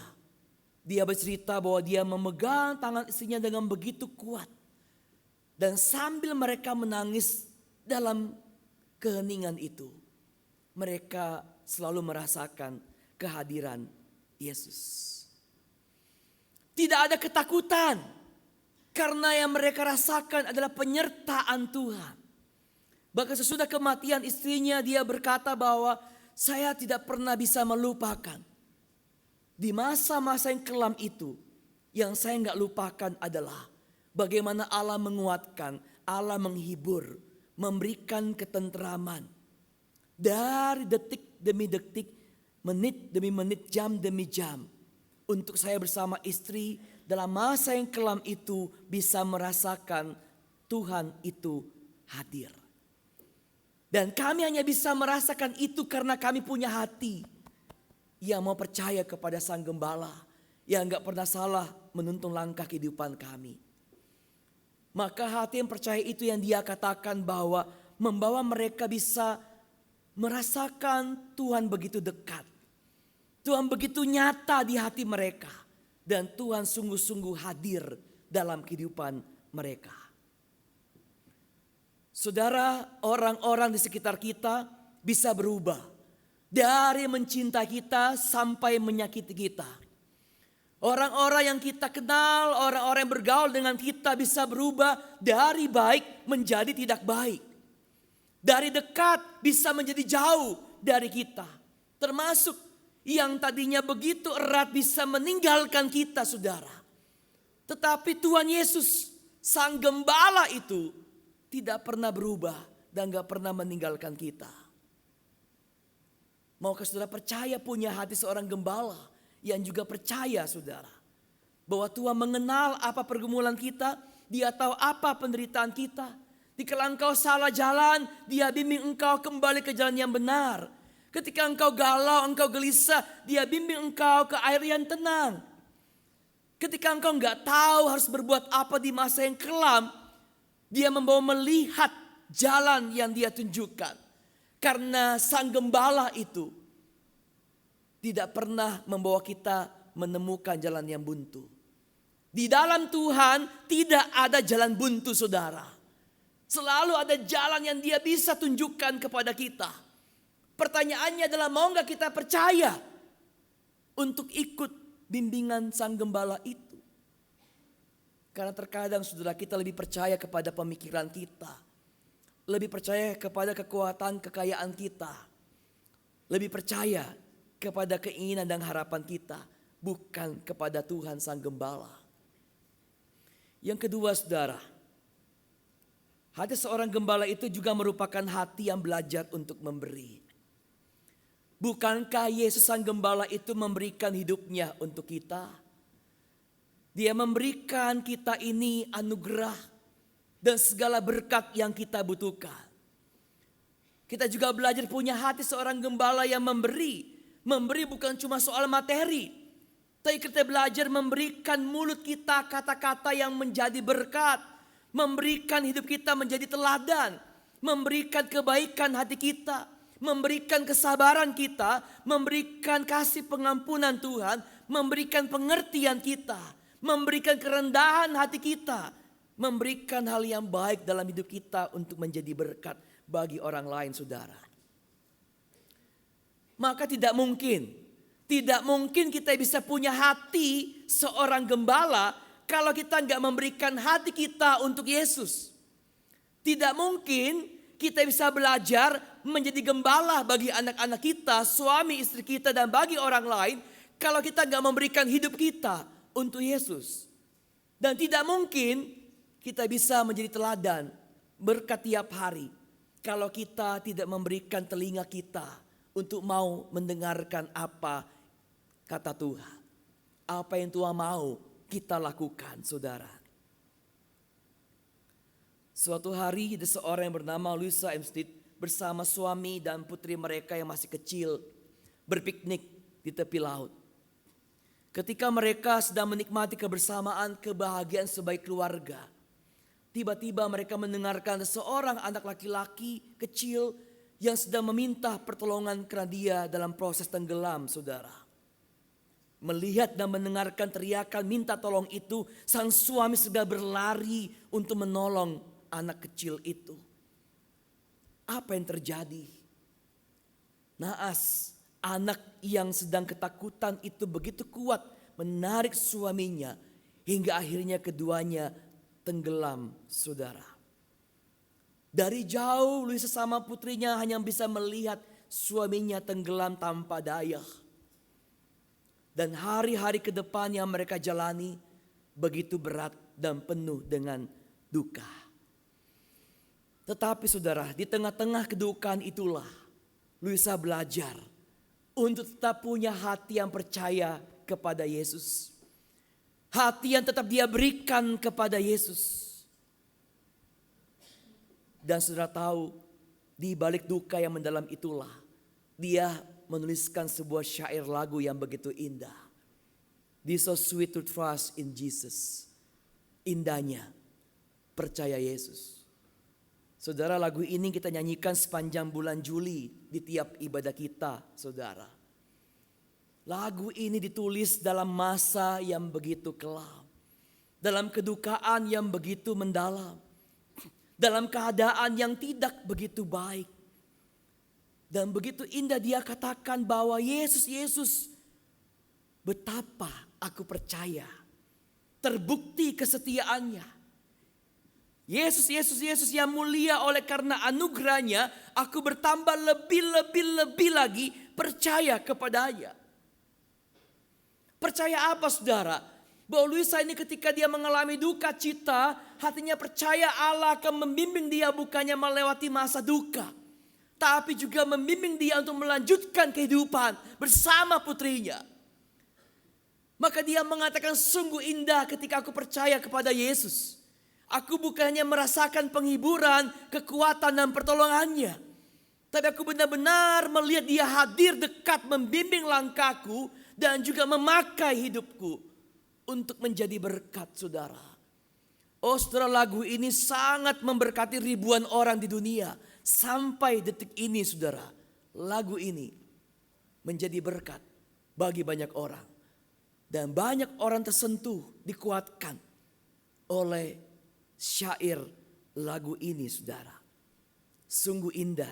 dia bercerita bahwa dia memegang tangan istrinya dengan begitu kuat. Dan sambil mereka menangis dalam keheningan itu, mereka selalu merasakan kehadiran Yesus. Tidak ada ketakutan. Karena yang mereka rasakan adalah penyertaan Tuhan. Bahkan sesudah kematian istrinya, dia berkata bahwa saya tidak pernah bisa melupakan. Di masa-masa yang kelam itu, yang saya nggak lupakan adalah bagaimana Allah menguatkan, Allah menghibur, memberikan ketenteraman. Dari detik demi detik, menit demi menit, jam demi jam. Untuk saya bersama istri dalam masa yang kelam itu bisa merasakan Tuhan itu hadir. Dan kami hanya bisa merasakan itu karena kami punya hati yang mau percaya kepada Sang Gembala, yang gak pernah salah menuntun langkah kehidupan kami. Maka hati yang percaya itu yang dia katakan bahwa membawa mereka bisa merasakan Tuhan begitu dekat. Tuhan begitu nyata di hati mereka. Dan Tuhan sungguh-sungguh hadir dalam kehidupan mereka. Saudara, orang-orang di sekitar kita bisa berubah. Dari mencintai kita sampai menyakiti kita. Orang-orang yang kita kenal, orang-orang yang bergaul dengan kita bisa berubah dari baik menjadi tidak baik. Dari dekat bisa menjadi jauh dari kita. Termasuk yang tadinya begitu erat bisa meninggalkan kita, saudara. Tetapi Tuhan Yesus, Sang Gembala itu tidak pernah berubah dan gak pernah meninggalkan kita. Maukah saudara percaya punya hati seorang gembala yang juga percaya, saudara, bahwa Tuhan mengenal apa pergumulan kita, Dia tahu apa penderitaan kita. Jika engkau salah jalan, Dia bimbing engkau kembali ke jalan yang benar. Ketika engkau galau, engkau gelisah, Dia bimbing engkau ke air yang tenang. Ketika engkau enggak tahu harus berbuat apa di masa yang kelam, Dia membawa melihat jalan yang Dia tunjukkan. Karena Sang Gembala itu tidak pernah membawa kita menemukan jalan yang buntu. Di dalam Tuhan tidak ada jalan buntu, saudara. Selalu ada jalan yang Dia bisa tunjukkan kepada kita. Pertanyaannya adalah mau gak kita percaya untuk ikut bimbingan Sang Gembala itu. Karena terkadang saudara kita lebih percaya kepada pemikiran kita. Lebih percaya kepada kekuatan kekayaan kita. Lebih percaya kepada keinginan dan harapan kita. Bukan kepada Tuhan Sang Gembala. Yang kedua, saudara, hati seorang gembala itu juga merupakan hati yang belajar untuk memberi. Bukankah Yesus Sang Gembala itu memberikan hidupnya untuk kita? Dia memberikan kita ini anugerah dan segala berkat yang kita butuhkan. Kita juga belajar punya hati seorang gembala yang memberi. Memberi bukan cuma soal materi, tapi kita belajar memberikan mulut kita kata-kata yang menjadi berkat. Memberikan hidup kita menjadi teladan. Memberikan kebaikan hati kita. Memberikan kesabaran kita. Memberikan kasih pengampunan Tuhan. Memberikan pengertian kita. Memberikan kerendahan hati kita. Memberikan hal yang baik dalam hidup kita untuk menjadi berkat bagi orang lain, saudara. Maka tidak mungkin kita bisa punya hati seorang gembala kalau kita nggak memberikan hati kita untuk Yesus. Tidak mungkin kita bisa belajar menjadi gembala bagi anak-anak kita, suami istri kita dan bagi orang lain kalau kita nggak memberikan hidup kita untuk Yesus. Dan tidak mungkin kita bisa menjadi teladan berkat tiap hari kalau kita tidak memberikan telinga kita untuk mau mendengarkan apa kata Tuhan. Apa yang Tuhan mau kita lakukan, saudara. Suatu hari ada seorang yang bernama Louisa Armstead bersama suami dan putri mereka yang masih kecil berpiknik di tepi laut. Ketika mereka sedang menikmati kebersamaan kebahagiaan sebagai keluarga, tiba-tiba mereka mendengarkan seorang anak laki-laki kecil yang sedang meminta pertolongan karena dia dalam proses tenggelam, saudara. Melihat dan mendengarkan teriakan minta tolong itu, sang suami segera berlari untuk menolong anak kecil itu. Apa yang terjadi? Naas, anak yang sedang ketakutan itu begitu kuat menarik suaminya hingga akhirnya keduanya tenggelam, saudara. Dari jauh Louisa sama putrinya hanya bisa melihat suaminya tenggelam tanpa daya. Dan hari-hari ke depan yang mereka jalani begitu berat dan penuh dengan duka. Tetapi saudara, di tengah-tengah kedukaan itulah Luisa belajar untuk tetap punya hati yang percaya kepada Yesus. Hati yang tetap dia berikan kepada Yesus. Dan saudara tahu, di balik duka yang mendalam itulah dia menuliskan sebuah syair lagu yang begitu indah. This so sweet to trust in Jesus. Indahnya percaya Yesus. Saudara, lagu ini kita nyanyikan sepanjang bulan Juli di tiap ibadah kita, saudara. Lagu ini ditulis dalam masa yang begitu kelam, dalam kedukaan yang begitu mendalam, dalam keadaan yang tidak begitu baik. Dan begitu indah dia katakan bahwa Yesus, Yesus, betapa aku percaya, terbukti kesetiaannya. Yesus, Yesus, Yesus yang mulia, oleh karena anugerahnya aku bertambah lebih lagi percaya kepadanya. Percaya apa saudara? Bahwa Luisa ini ketika dia mengalami duka cita, hatinya percaya Allah akan membimbing dia bukannya melewati masa duka, tapi juga membimbing dia untuk melanjutkan kehidupan bersama putrinya. Maka dia mengatakan, sungguh indah ketika aku percaya kepada Yesus. Aku bukannya merasakan penghiburan, kekuatan dan pertolongannya, tapi aku benar-benar melihat dia hadir dekat membimbing langkahku dan juga memakai hidupku untuk menjadi berkat, saudara. Oh saudara, lagu ini sangat memberkati ribuan orang di dunia. Sampai detik ini saudara, lagu ini menjadi berkat bagi banyak orang. Dan banyak orang tersentuh, dikuatkan oleh syair lagu ini, saudara. Sungguh indah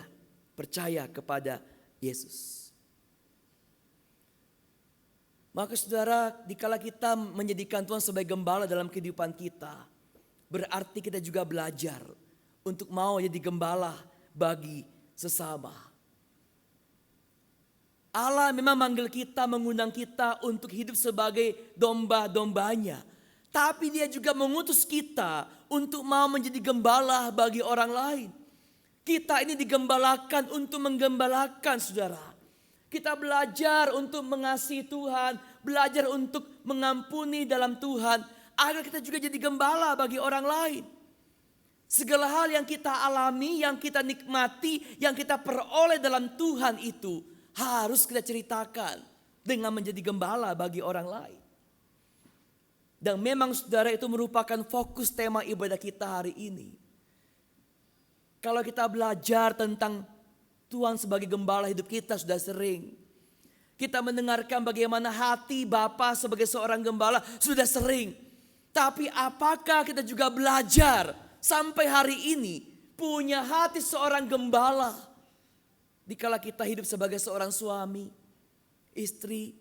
percaya kepada Yesus. Maka saudara, dikala kita menjadikan Tuhan sebagai gembala dalam kehidupan kita, berarti kita juga belajar untuk mau jadi gembala bagi sesama. Allah memang manggil kita, mengundang kita untuk hidup sebagai domba-dombanya. Tapi dia juga mengutus kita untuk mau menjadi gembala bagi orang lain. Kita ini digembalakan untuk menggembalakan, saudara. Kita belajar untuk mengasihi Tuhan, belajar untuk mengampuni dalam Tuhan, agar kita juga jadi gembala bagi orang lain. Segala hal yang kita alami, yang kita nikmati, yang kita peroleh dalam Tuhan itu harus kita ceritakan dengan menjadi gembala bagi orang lain. Dan memang saudara, itu merupakan fokus tema ibadah kita hari ini. Kalau kita belajar tentang Tuhan sebagai gembala hidup kita sudah sering. Kita mendengarkan bagaimana hati Bapa sebagai seorang gembala sudah sering. Tapi apakah kita juga belajar sampai hari ini punya hati seorang gembala? Dikala kita hidup sebagai seorang suami, istri,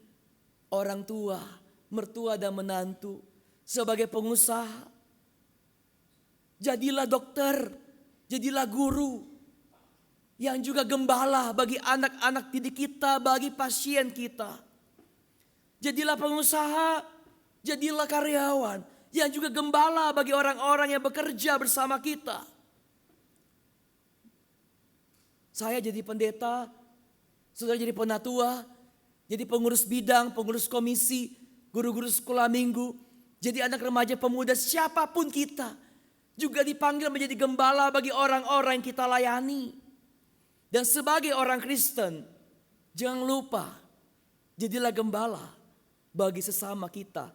orang tua, mertua dan menantu, sebagai pengusaha, jadilah dokter, jadilah guru, yang juga gembala bagi anak-anak didik kita, bagi pasien kita. Jadilah pengusaha, jadilah karyawan, yang juga gembala bagi orang-orang yang bekerja bersama kita. Saya jadi pendeta, saudara jadi penatua, jadi pengurus bidang, pengurus komisi, guru-guru sekolah minggu, jadi anak remaja pemuda, siapapun kita juga dipanggil menjadi gembala bagi orang-orang yang kita layani. Dan sebagai orang Kristen, jangan lupa jadilah gembala bagi sesama kita,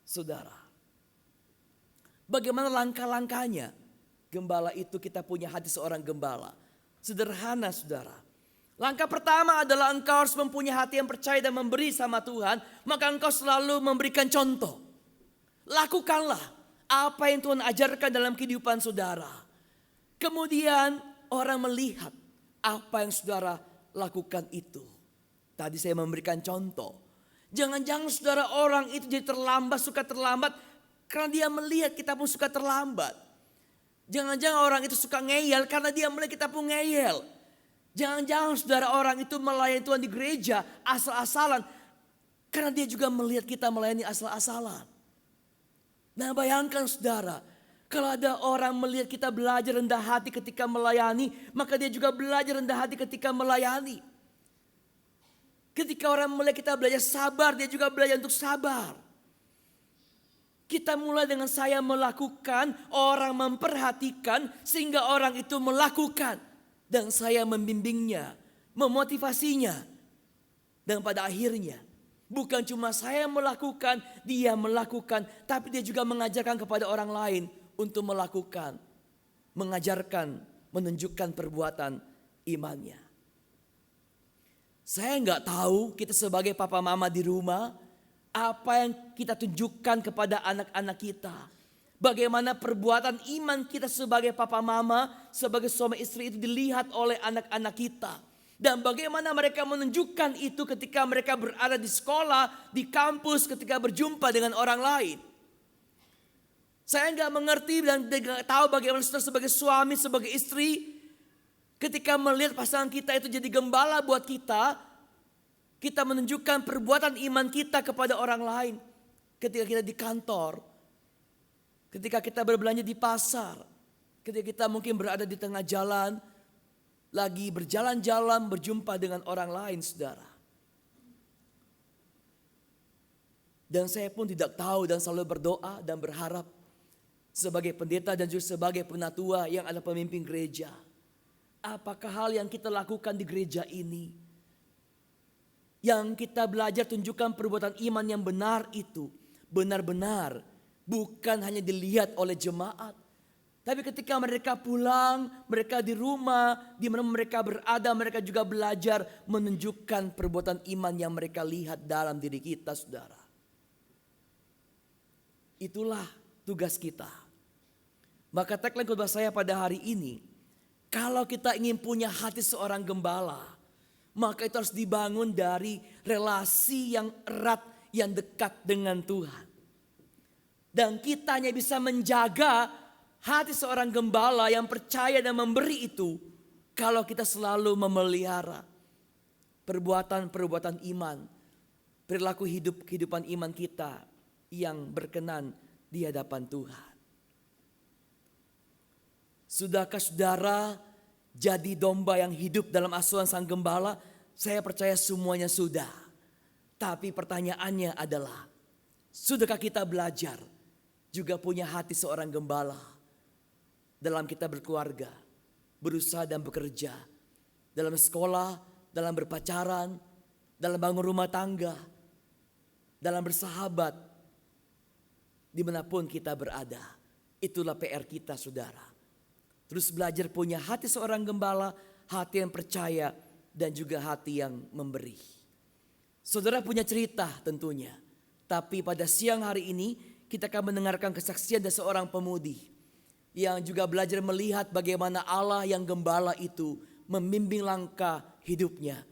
saudara. Bagaimana langkah-langkahnya? Gembala itu kita punya hati seorang gembala. Sederhana, saudara. Langkah pertama adalah engkau harus mempunyai hati yang percaya dan memberi sama Tuhan. Maka engkau selalu memberikan contoh. Lakukanlah apa yang Tuhan ajarkan dalam kehidupan saudara. Kemudian orang melihat apa yang saudara lakukan itu. Tadi saya memberikan contoh. Jangan-jangan saudara, orang itu jadi terlambat, suka terlambat karena dia melihat kita pun suka terlambat. Jangan-jangan orang itu suka ngeyel karena dia melihat kita pun ngeyel. Jangan-jangan saudara, orang itu melayani Tuhan di gereja asal-asalan karena dia juga melihat kita melayani asal-asalan. Nah bayangkan saudara, Kalau ada orang melihat kita belajar rendah hati ketika melayani, maka dia juga belajar rendah hati ketika melayani. Ketika orang melihat kita belajar sabar, dia juga belajar untuk sabar. Kita mulai dengan saya melakukan, orang memperhatikan sehingga orang itu melakukan. Dan saya membimbingnya, memotivasinya. Dan pada akhirnya bukan cuma saya melakukan, dia melakukan. Tapi dia juga mengajarkan kepada orang lain untuk melakukan. Mengajarkan, menunjukkan perbuatan imannya. Saya nggak tahu kita sebagai papa mama di rumah, apa yang kita tunjukkan kepada anak-anak kita. Bagaimana perbuatan iman kita sebagai papa mama, sebagai suami istri itu dilihat oleh anak-anak kita. Dan bagaimana mereka menunjukkan itu ketika mereka berada di sekolah, di kampus, ketika berjumpa dengan orang lain. Saya nggak mengerti dan nggak tahu bagaimana saudara sebagai suami, sebagai istri, ketika melihat pasangan kita itu jadi gembala buat kita menunjukkan perbuatan iman kita kepada orang lain. Ketika kita di kantor, ketika kita berbelanja di pasar, ketika kita mungkin berada di tengah jalan, lagi berjalan-jalan berjumpa dengan orang lain, saudara. Dan saya pun tidak tahu dan selalu berdoa dan berharap sebagai pendeta dan juga sebagai penatua yang ada pemimpin gereja. Apakah hal yang kita lakukan di gereja ini, yang kita belajar tunjukkan perbuatan iman yang benar itu benar-benar bukan hanya dilihat oleh jemaat, tapi ketika mereka pulang, mereka di rumah, di mana mereka berada, mereka juga belajar menunjukkan perbuatan iman yang mereka lihat dalam diri kita, saudara. Itulah tugas kita. Maka tagline khotbah saya pada hari ini, kalau kita ingin punya hati seorang gembala, maka itu harus dibangun dari relasi yang erat, yang dekat dengan Tuhan. Dan kita hanya bisa menjaga hati seorang gembala yang percaya dan memberi itu kalau kita selalu memelihara perbuatan-perbuatan iman, perilaku kehidupan iman kita yang berkenan di hadapan Tuhan. Sudahkah saudara jadi domba yang hidup dalam asuhan sang gembala? Saya percaya semuanya sudah. Tapi pertanyaannya adalah, sudahkah kita belajar juga punya hati seorang gembala dalam kita berkeluarga, berusaha dan bekerja, dalam sekolah, dalam berpacaran, dalam bangun rumah tangga, dalam bersahabat, dimanapun kita berada. Itulah PR kita, saudara. Terus belajar punya hati seorang gembala, hati yang percaya dan juga hati yang memberi. Saudara punya cerita tentunya. Tapi pada siang hari ini kita akan mendengarkan kesaksian dari seorang pemudi yang juga belajar melihat bagaimana Allah yang gembala itu membimbing langkah hidupnya.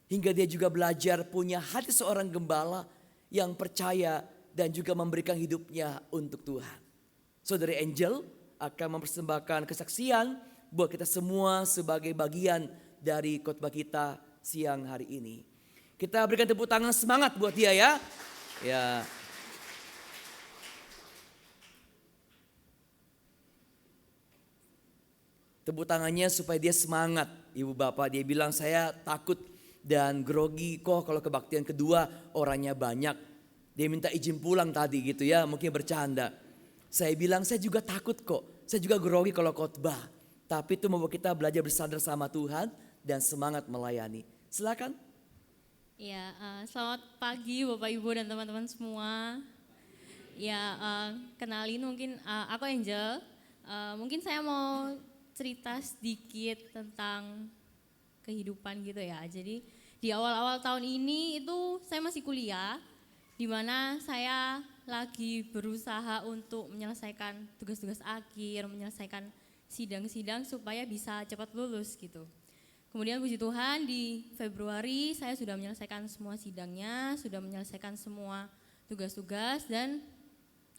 Hingga dia juga belajar punya hati seorang gembala yang percaya dan juga memberikan hidupnya untuk Tuhan. Saudari Angel akan mempersembahkan kesaksian buat kita semua sebagai bagian dari khotbah kita siang hari ini. Kita berikan tepuk tangan semangat buat dia ya. Ya. Tepuk tangannya supaya dia semangat. Ibu bapak, dia bilang saya takut dan grogi kok kalau kebaktian kedua orangnya banyak. Dia minta izin pulang tadi gitu ya, mungkin bercanda. Saya bilang saya juga takut kok, saya juga grogi kalau khotbah. Tapi itu membuat kita belajar bersandar sama Tuhan dan semangat melayani. Silakan. Ya, selamat pagi Bapak Ibu dan teman-teman semua. Ya, kenalin mungkin aku Angel. Mungkin saya mau cerita sedikit tentang kehidupan gitu ya. Jadi di awal-awal tahun ini itu saya masih kuliah, di mana saya lagi berusaha untuk menyelesaikan tugas-tugas akhir, menyelesaikan sidang-sidang supaya bisa cepat lulus gitu. Kemudian puji Tuhan di Februari saya sudah menyelesaikan semua sidangnya, sudah menyelesaikan semua tugas-tugas dan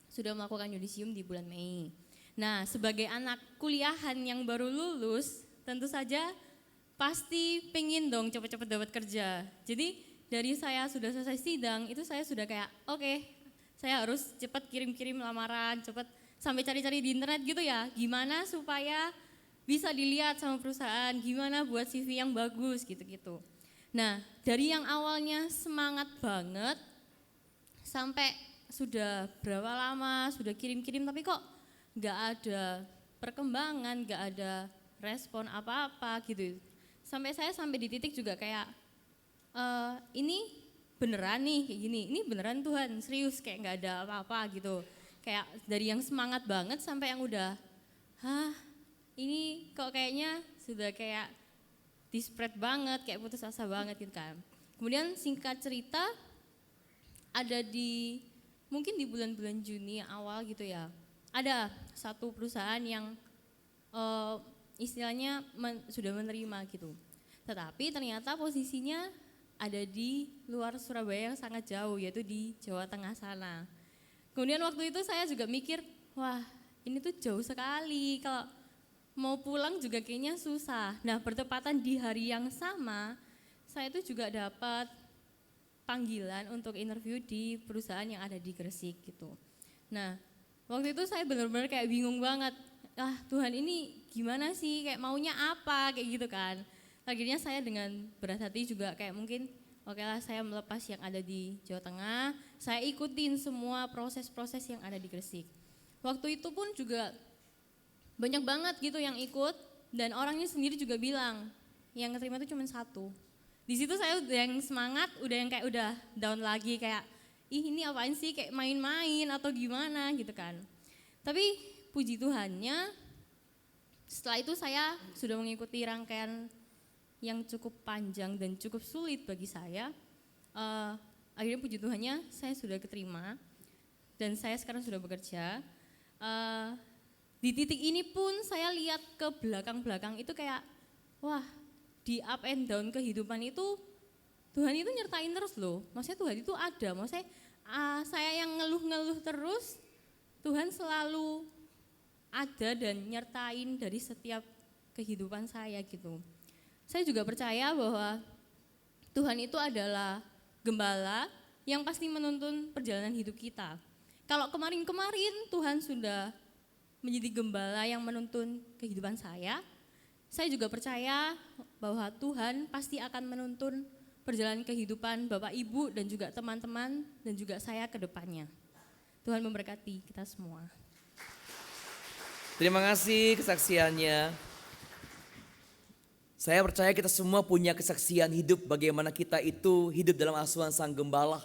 sudah melakukan yudisium di bulan Mei. Nah, sebagai anak kuliahan yang baru lulus, tentu saja pasti pengen dong cepat-cepat dapat kerja. Jadi dari saya sudah selesai sidang, itu saya sudah kayak oke, saya harus cepat kirim-kirim lamaran, cepat sampai cari-cari di internet gitu ya, gimana supaya bisa dilihat sama perusahaan, gimana buat CV yang bagus gitu-gitu. Nah, dari yang awalnya semangat banget, sampai sudah berapa lama, sudah kirim-kirim tapi kok nggak ada perkembangan, nggak ada respon apa-apa gitu. Sampai di titik juga kayak, ini beneran nih kayak gini, ini beneran Tuhan, serius kayak nggak ada apa-apa gitu. Kayak dari yang semangat banget sampai yang udah, ini kok kayaknya sudah kayak dispread banget, kayak putus asa banget gitu kan. Kemudian singkat cerita, ada mungkin di bulan-bulan Juni awal gitu ya, ada satu perusahaan yang istilahnya sudah menerima gitu. Tetapi ternyata posisinya ada di luar Surabaya yang sangat jauh, yaitu di Jawa Tengah sana. Kemudian waktu itu saya juga mikir, wah ini tuh jauh sekali, kalau mau pulang juga kayaknya susah. Nah, bertepatan di hari yang sama, saya tuh juga dapat panggilan untuk interview di perusahaan yang ada di Gresik gitu. Nah, waktu itu saya benar-benar kayak bingung banget. Tuhan ini gimana sih, kayak maunya apa, kayak gitu kan. Akhirnya saya dengan berat hati juga kayak mungkin, oke lah saya melepas yang ada di Jawa Tengah, saya ikutin semua proses-proses yang ada di Gresik. Waktu itu pun juga banyak banget gitu yang ikut, dan orangnya sendiri juga bilang, yang keterima itu cuma satu. Di situ saya udah yang semangat, udah yang kayak udah down lagi, kayak ini apaan sih, kayak main-main atau gimana gitu kan. Tapi puji Tuhannya, setelah itu saya sudah mengikuti rangkaian yang cukup panjang dan cukup sulit bagi saya. Akhirnya puji Tuhannya saya sudah keterima dan saya sekarang sudah bekerja. Di titik ini pun saya lihat ke belakang-belakang itu kayak, wah di up and down kehidupan itu Tuhan itu nyertain terus loh. Maksudnya Tuhan itu ada, maksudnya saya yang ngeluh-ngeluh terus, Tuhan selalu ada dan nyertain dari setiap kehidupan saya gitu. Saya juga percaya bahwa Tuhan itu adalah gembala yang pasti menuntun perjalanan hidup kita. Kalau kemarin-kemarin Tuhan sudah menjadi gembala yang menuntun kehidupan saya juga percaya bahwa Tuhan pasti akan menuntun perjalanan kehidupan Bapak Ibu dan juga teman-teman dan juga saya ke depannya. Tuhan memberkati kita semua. Terima kasih kesaksiannya. Saya percaya kita semua punya kesaksian hidup bagaimana kita itu hidup dalam asuhan Sang Gembala.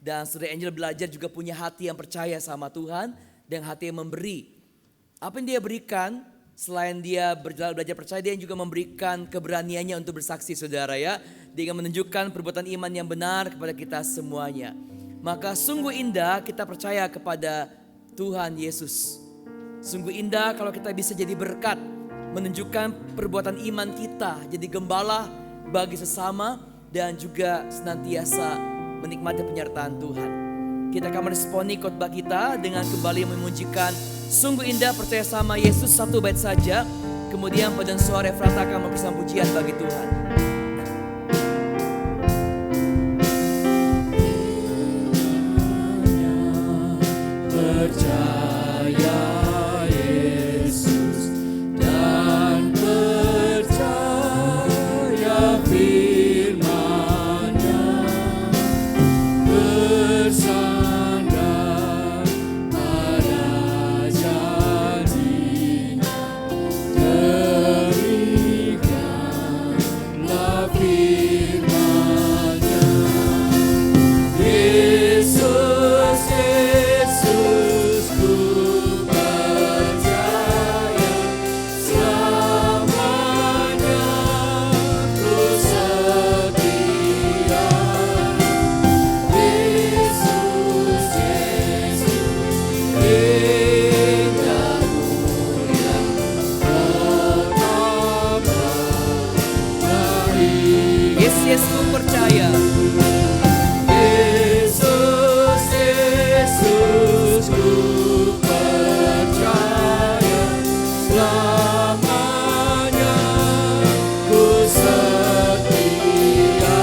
Dan Saudara Angel belajar juga punya hati yang percaya sama Tuhan dan hati yang memberi. Apa yang dia berikan, selain dia belajar percaya, dia juga memberikan keberaniannya untuk bersaksi, saudara ya. Dia menunjukkan perbuatan iman yang benar kepada kita semuanya. Maka sungguh indah kita percaya kepada Tuhan Yesus. Sungguh indah kalau kita bisa jadi berkat, menunjukkan perbuatan iman kita, jadi gembala bagi sesama dan juga senantiasa menikmati penyertaan Tuhan. Kita akan meresponi khotbah kita dengan kembali memujikan sungguh indah percaya sama Yesus, satu bait saja. Kemudian pada sore Frata akan mempersembahkan pujian bagi Tuhan. Percaya Yesus dan percaya firman-Nya, bersandar pada janji-Nya, demikianlah firman-Nya. Yesus, Yesus, ku percaya selamanya, ku setia. Yesus, Yesus, indah mulia, tetaplah baik. Yesus ku percaya. Yesus, Yesus, ku percaya selamanya, ku setia.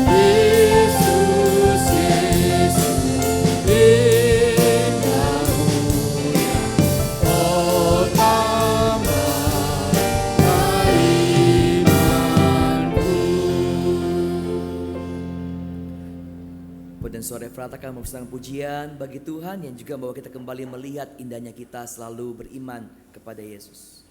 Yesus, Yesus, indah mulia, Dan sore Efrata akan mempersembahkan pujian bagi Tuhan yang juga membawa kita kembali melihat indahnya kita selalu beriman kepada Yesus.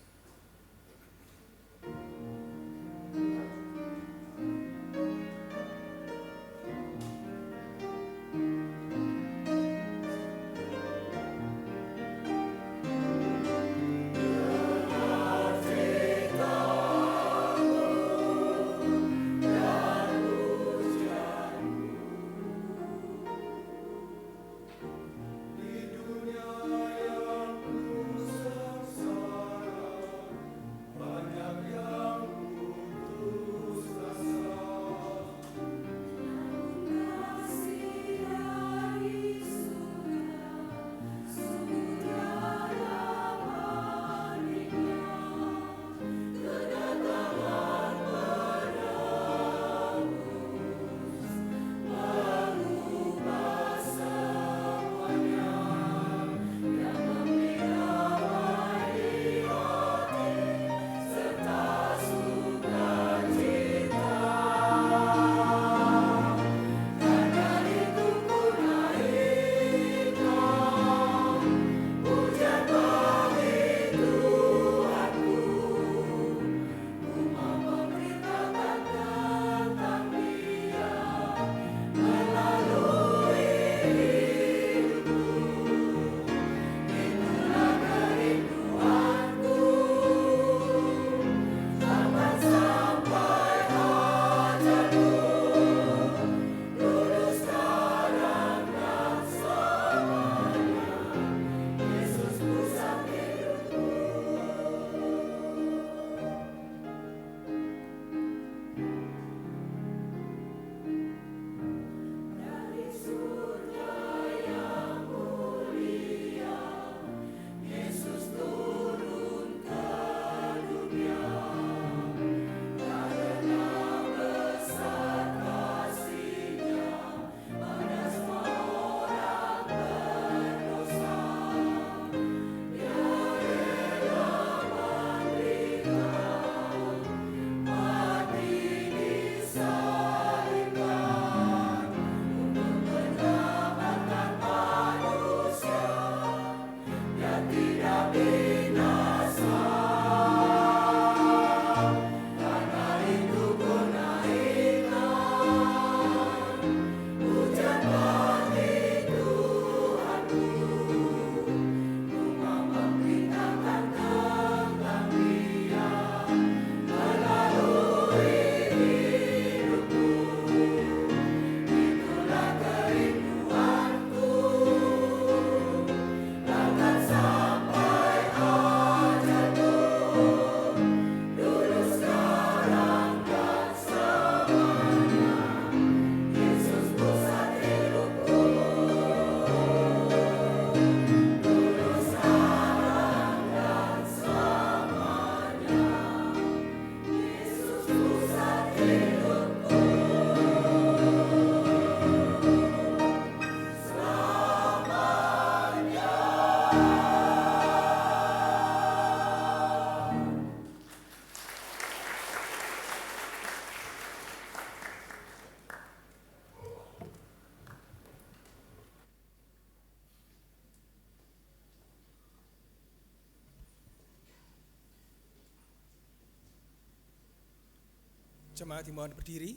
Jemaat dimohon berdiri.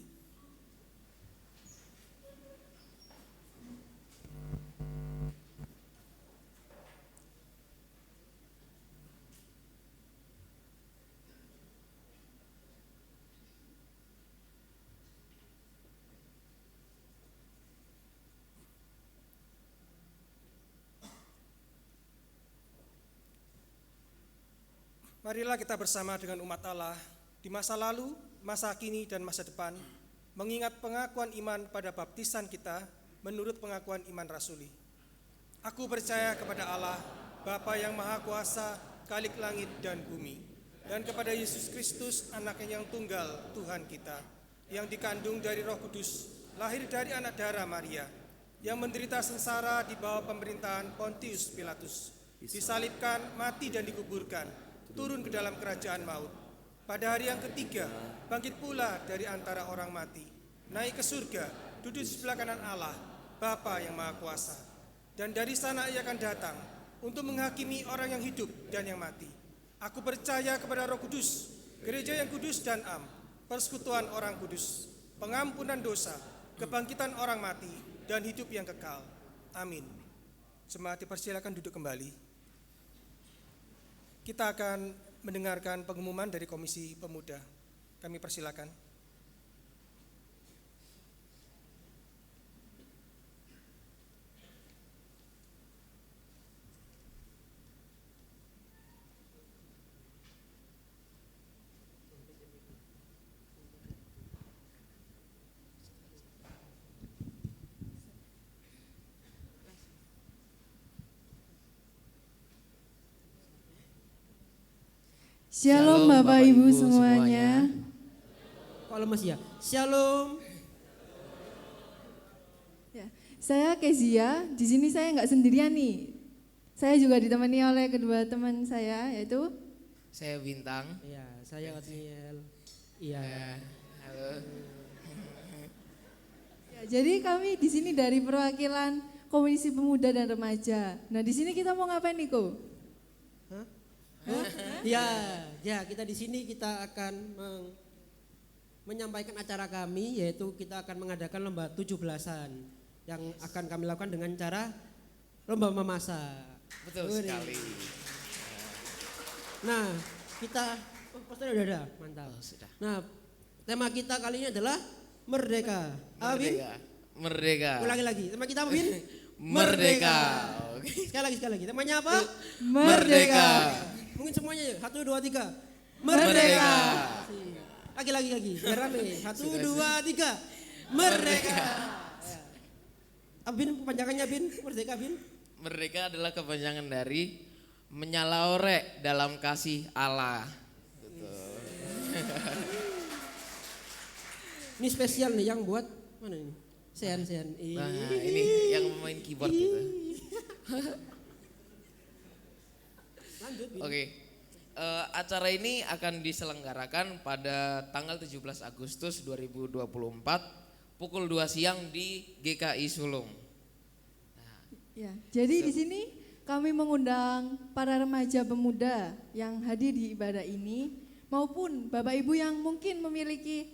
Marilah kita bersama dengan umat Allah di masa lalu, masa kini, dan masa depan, mengingat pengakuan iman pada baptisan kita menurut pengakuan iman rasuli. Aku percaya kepada Allah, Bapa yang Maha Kuasa, Khalik langit dan bumi, dan kepada Yesus Kristus, Anaknya yang tunggal, Tuhan kita, yang dikandung dari Roh Kudus, lahir dari anak darah Maria, yang menderita sengsara di bawah pemerintahan Pontius Pilatus, disalibkan, mati dan dikuburkan, turun ke dalam kerajaan maut. Pada hari yang ketiga, bangkit pula dari antara orang mati, naik ke surga, duduk di sebelah kanan Allah, Bapa yang Maha Kuasa. Dan dari sana ia akan datang untuk menghakimi orang yang hidup dan yang mati. Aku percaya kepada Roh Kudus, gereja yang kudus dan am, persekutuan orang kudus, pengampunan dosa, kebangkitan orang mati, dan hidup yang kekal. Amin. Jemaat dipersilakan duduk kembali. Kita akan mendengarkan pengumuman dari Komisi Pemuda. Kami persilakan. Shalom Bapak Ibu semuanya. Kalau Mas ya, Shalom. Ya, saya Kezia. Di sini saya nggak sendirian nih. Saya juga ditemani oleh kedua teman saya, yaitu saya Bintang. Iya, saya Otniel. Iya. Halo. ya, jadi kami di sini dari perwakilan Komisi Pemuda dan Remaja. Nah, di sini kita mau ngapain nih, Ko? Ya, kita di sini kita akan menyampaikan acara kami, yaitu kita akan mengadakan lomba 17-an yang akan kami lakukan dengan cara lomba memasak. Betul sekali. Nah, kita posternya udah ada, mantap. Sudah. Nah, tema kita kali ini adalah merdeka. Merdeka. Ulangi lagi. Tema kita apa, Bin? Merdeka. Sekali lagi. Temanya apa? Merdeka. Mungkin semuanya ya. 1, 2, 3. Merdeka. Lagi. Biar rame. 1, 2, 3. Merdeka. Bin, kepanjangannya Bin? Merdeka, Bin? Merdeka adalah kepanjangan dari menyalaore dalam kasih Allah. Betul. Ini spesial nih yang buat mana ini? Sean. Nah, ini yang main keyboard itu. Oke. Acara ini akan diselenggarakan pada tanggal 17 Agustus 2024 pukul 2 siang di GKI Sulung. Ya, jadi di sini kami mengundang para remaja pemuda yang hadir di ibadah ini maupun Bapak Ibu yang mungkin memiliki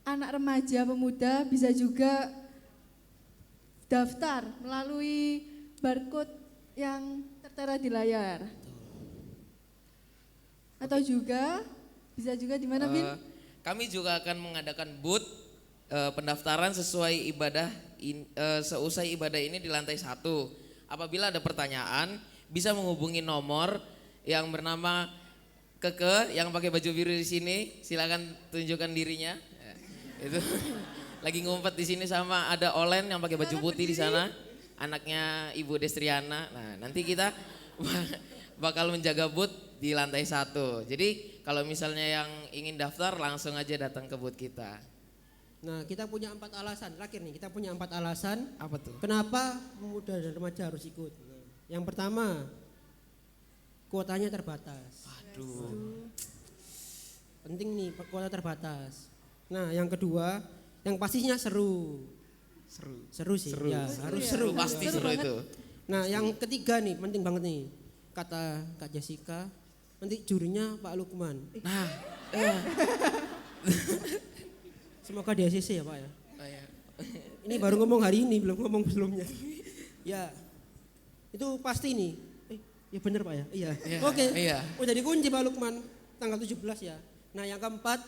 anak remaja pemuda bisa juga daftar melalui barcode yang tertera di layar. Atau juga bisa juga di mana, Bin? Kami juga akan mengadakan booth pendaftaran sesuai ibadah seusai ibadah ini di lantai 1. Apabila ada pertanyaan bisa menghubungi nomor yang bernama Keke yang pakai baju biru di sini. Silakan tunjukkan dirinya. Itu lagi ngumpet di sini sama ada Olen yang pakai baju putih di sana, anaknya Ibu Destriana. Nah, nanti kita bakal menjaga booth di lantai 1. Jadi kalau misalnya yang ingin daftar langsung aja datang ke booth kita. Nah, kita punya 4 alasan. Terakhir nih, kita punya 4 alasan. Apa tuh? Kenapa pemuda dan remaja harus ikut? Yang pertama, kuotanya terbatas. Aduh. Penting nih, kuota terbatas. Nah, yang kedua, yang pastinya seru. Seru sih. Ya, harus seru. Pasti seru itu. Nah, yang ketiga nih, penting banget nih. Kata Kak Jessica, nanti jurinya Pak Lukman. Nah, semoga di ACC ya Pak ya. Oh, ya. Ini baru ngomong hari ini, belum ngomong sebelumnya. Ya, itu pasti nih. Ya bener Pak ya. Iya. Oke. Iya. Udah dikunci Pak Lukman tanggal 17 ya. Nah, yang keempat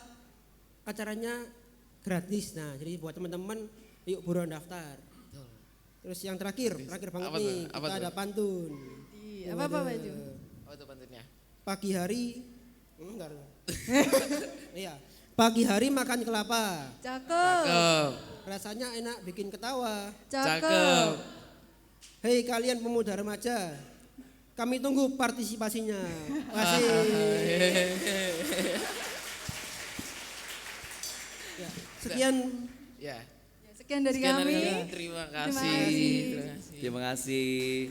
acaranya gratis. Nah, jadi buat teman-teman yuk buruan daftar. Terus yang terakhir banget apa nih, tuh? kita ada pantun. Apa itu? Oh, itu pantunnya. Pagi hari Iya. Pagi hari makan kelapa. Cakep. Rasanya enak bikin ketawa. Cakep. Hei kalian pemuda remaja, kami tunggu partisipasinya. Asik. Ya, sekian. Ya. Sekian dari kami. Terima kasih. Terima kasih.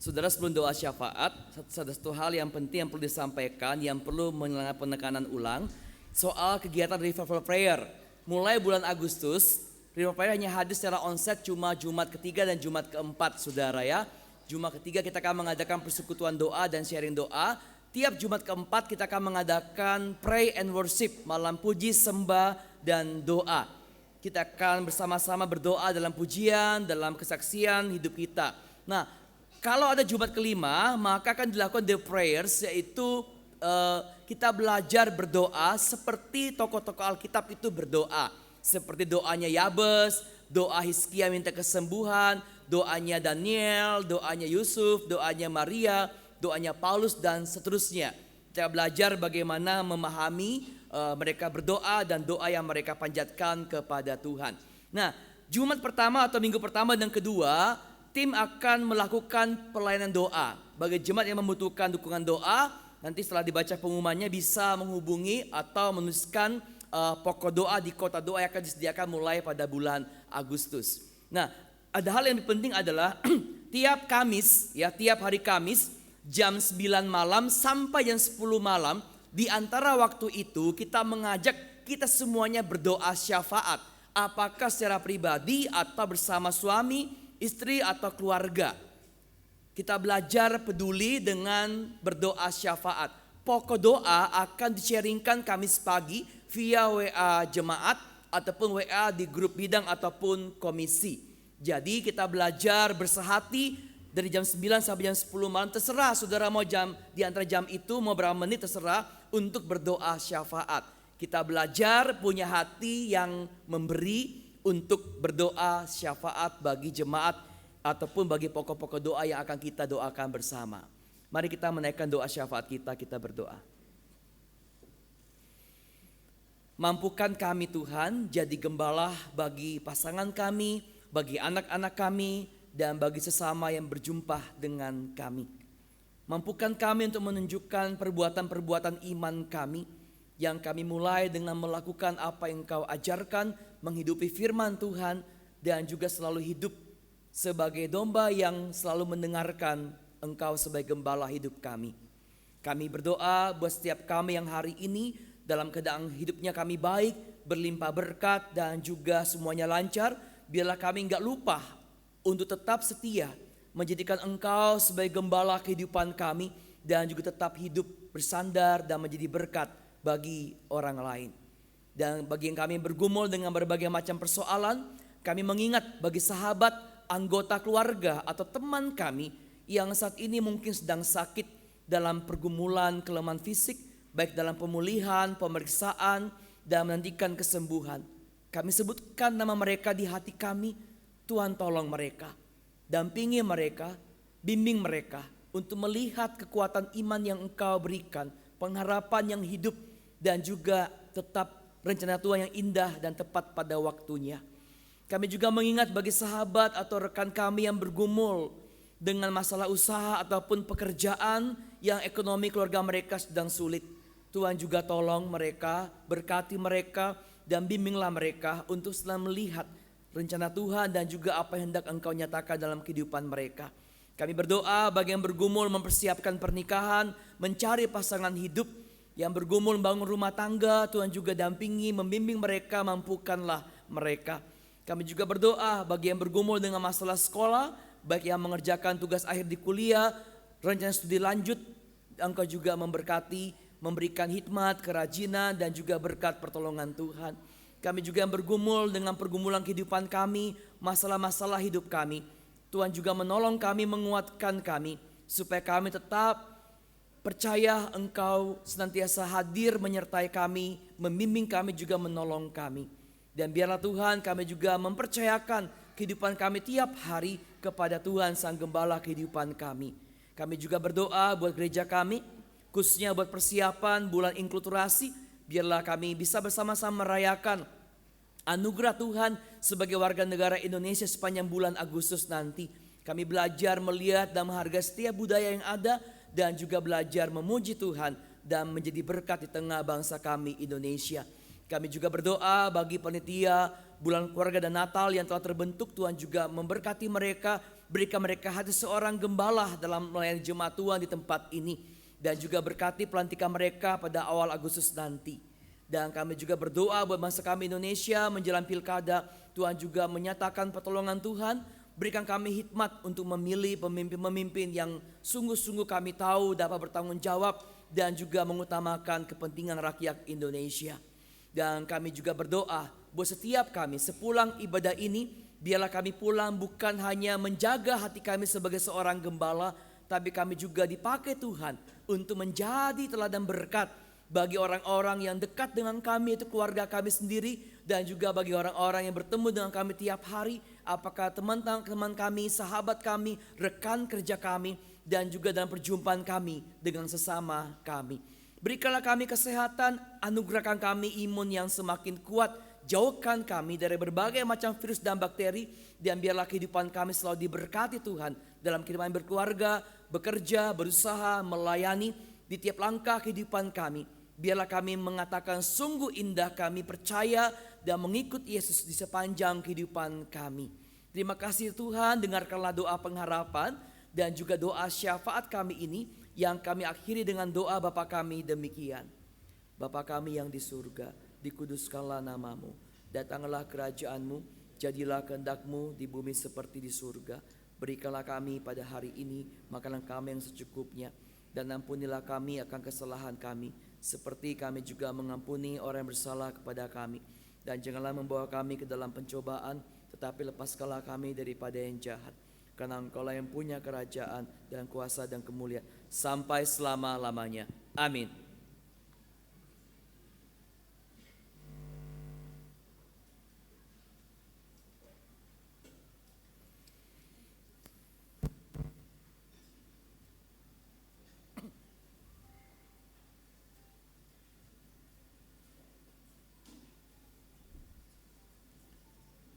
Saudara, sebelum doa syafaat, satu hal yang penting yang perlu disampaikan, yang perlu mengenai penekanan ulang soal kegiatan Revival Prayer. Mulai bulan Agustus Revival Prayer hanya hadir secara onsite cuma Jumat ketiga dan Jumat keempat, saudara ya. Jumat ketiga kita akan mengadakan persekutuan doa dan sharing doa. Tiap Jumat keempat kita akan mengadakan pray and worship, malam puji, sembah, dan doa. Kita akan bersama-sama berdoa dalam pujian, dalam kesaksian hidup kita. Nah, kalau ada Jumat kelima, maka akan dilakukan the prayers, yaitu kita belajar berdoa seperti tokoh-tokoh Alkitab itu berdoa. Seperti doanya Yabes, doa Hizkia minta kesembuhan, doanya Daniel, doanya Yusuf, doanya Maria, doanya Paulus, dan seterusnya. Kita belajar bagaimana memahami mereka berdoa dan doa yang mereka panjatkan kepada Tuhan. Nah, Jumat pertama atau minggu pertama dan kedua, tim akan melakukan pelayanan doa. Bagi jemaat yang membutuhkan dukungan doa, nanti setelah dibaca pengumumannya bisa menghubungi atau menuliskan pokok doa di kotak doa yang akan disediakan mulai pada bulan Agustus. Nah, ada hal yang lebih penting adalah tiap Kamis, ya tiap hari Kamis jam 9 malam sampai jam 10 malam, di antara waktu itu kita mengajak kita semuanya berdoa syafaat. Apakah secara pribadi atau bersama suami, istri atau keluarga. Kita belajar peduli dengan berdoa syafaat. Pokok doa akan di-sharingkan Kamis pagi via WA jemaat ataupun WA di grup bidang ataupun komisi. Jadi kita belajar bersehati dari jam 9 sampai jam 10 malam. Terserah saudara mau jam di antara jam itu mau berapa menit, terserah untuk berdoa syafaat. Kita belajar punya hati yang memberi untuk berdoa syafaat bagi jemaat ataupun bagi pokok-pokok doa yang akan kita doakan bersama. Mari kita menaikkan doa syafaat kita berdoa. Mampukan kami Tuhan jadi gembala bagi pasangan kami, bagi anak-anak kami, dan bagi sesama yang berjumpa dengan kami. Mampukan kami untuk menunjukkan perbuatan-perbuatan iman kami, yang kami mulai dengan melakukan apa yang Engkau ajarkan, menghidupi firman Tuhan, dan juga selalu hidup sebagai domba yang selalu mendengarkan Engkau sebagai gembala hidup kami. Kami berdoa buat setiap kami yang hari ini dalam keadaan hidupnya kami baik, berlimpah berkat, dan juga semuanya lancar. Biarlah kami enggak lupa untuk tetap setia menjadikan Engkau sebagai gembala kehidupan kami, dan juga tetap hidup bersandar dan menjadi berkat bagi orang lain. Dan bagi yang kami bergumul dengan berbagai macam persoalan, kami mengingat bagi sahabat, anggota keluarga atau teman kami yang saat ini mungkin sedang sakit dalam pergumulan kelemahan fisik, baik dalam pemulihan, pemeriksaan, dan menantikan kesembuhan. Kami sebutkan nama mereka di hati kami. Tuhan tolong mereka, dampingi mereka, bimbing mereka untuk melihat kekuatan iman yang Engkau berikan, pengharapan yang hidup, dan juga tetap rencana Tuhan yang indah dan tepat pada waktunya. Kami juga mengingat bagi sahabat atau rekan kami yang bergumul dengan masalah usaha ataupun pekerjaan yang ekonomi keluarga mereka sedang sulit. Tuhan juga tolong mereka, berkati mereka, dan bimbinglah mereka untuk selalu melihat rencana Tuhan dan juga apa yang hendak Engkau nyatakan dalam kehidupan mereka. Kami berdoa bagi yang bergumul mempersiapkan pernikahan, mencari pasangan hidup, yang bergumul membangun rumah tangga, Tuhan juga dampingi, membimbing mereka, mampukanlah mereka. Kami juga berdoa bagi yang bergumul dengan masalah sekolah, baik yang mengerjakan tugas akhir di kuliah, rencana studi lanjut, Engkau juga memberkati, memberikan hikmat, kerajinan, dan juga berkat pertolongan Tuhan. Kami juga yang bergumul dengan pergumulan kehidupan kami, masalah-masalah hidup kami, Tuhan juga menolong kami, menguatkan kami, supaya kami tetap percaya Engkau senantiasa hadir menyertai kami, membimbing kami, juga menolong kami. Dan biarlah Tuhan kami juga mempercayakan kehidupan kami tiap hari kepada Tuhan Sang Gembala kehidupan kami. Kami juga berdoa buat gereja kami, khususnya buat persiapan bulan inkulturasi. Biarlah kami bisa bersama-sama merayakan anugerah Tuhan sebagai warga negara Indonesia sepanjang bulan Agustus nanti. Kami belajar melihat dan menghargai setiap budaya yang ada, dan juga belajar memuji Tuhan dan menjadi berkat di tengah bangsa kami Indonesia. Kami juga berdoa bagi panitia bulan keluarga dan Natal yang telah terbentuk. Tuhan juga memberkati mereka, berikan mereka hati seorang gembala dalam melayani jemaat Tuhan di tempat ini, dan juga berkati pelantikan mereka pada awal Agustus nanti. Dan kami juga berdoa buat bangsa kami Indonesia menjelang pilkada. Tuhan juga menyatakan pertolongan Tuhan. Berikan kami hikmat untuk memilih pemimpin-pemimpin yang sungguh-sungguh kami tahu dapat bertanggung jawab dan juga mengutamakan kepentingan rakyat Indonesia. Dan kami juga berdoa buat setiap kami sepulang ibadah ini, biarlah kami pulang bukan hanya menjaga hati kami sebagai seorang gembala, tapi kami juga dipakai Tuhan untuk menjadi teladan berkat bagi orang-orang yang dekat dengan kami, itu keluarga kami sendiri, dan juga bagi orang-orang yang bertemu dengan kami tiap hari, apakah teman-teman kami, sahabat kami, rekan kerja kami, dan juga dalam perjumpaan kami dengan sesama kami. Berikanlah kami kesehatan, anugerahkan kami imun yang semakin kuat, jauhkan kami dari berbagai macam virus dan bakteri, dan biarlah kehidupan kami selalu diberkati Tuhan dalam kehidupan berkeluarga, bekerja, berusaha, melayani di tiap langkah kehidupan kami. Biarlah kami mengatakan sungguh indah kami percaya dan mengikut Yesus di sepanjang kehidupan kami. Terima kasih Tuhan, dengarkanlah doa pengharapan dan juga doa syafaat kami ini yang kami akhiri dengan doa Bapa kami demikian. Bapa kami yang di surga, dikuduskanlah namamu, datanglah kerajaanmu, jadilah kehendak-Mu di bumi seperti di surga. Berikanlah kami pada hari ini makanan kami yang secukupnya, dan ampunilah kami akan kesalahan kami, seperti kami juga mengampuni orang yang bersalah kepada kami. Dan janganlah membawa kami ke dalam pencobaan, tetapi lepaskanlah kami daripada yang jahat. Karena Engkau-lah yang punya kerajaan dan kuasa dan kemuliaan sampai selama-lamanya. Amin.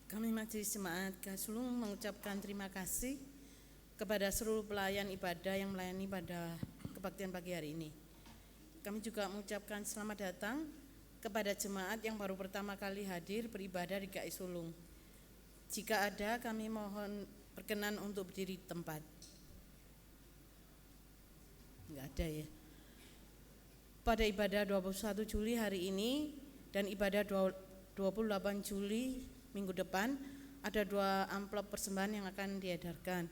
Kami Majelis Jemaat Gasulung mengucapkan terima kasih kepada seluruh pelayan ibadah yang melayani pada kebaktian pagi hari ini. Kami juga mengucapkan selamat datang kepada jemaat yang baru pertama kali hadir beribadah di GKI Sulung. Jika ada, kami mohon berkenan untuk berdiri di tempat. Enggak ada ya. Pada ibadah 21 Juli hari ini dan ibadah 28 Juli minggu depan ada 2 amplop persembahan yang akan diedarkan.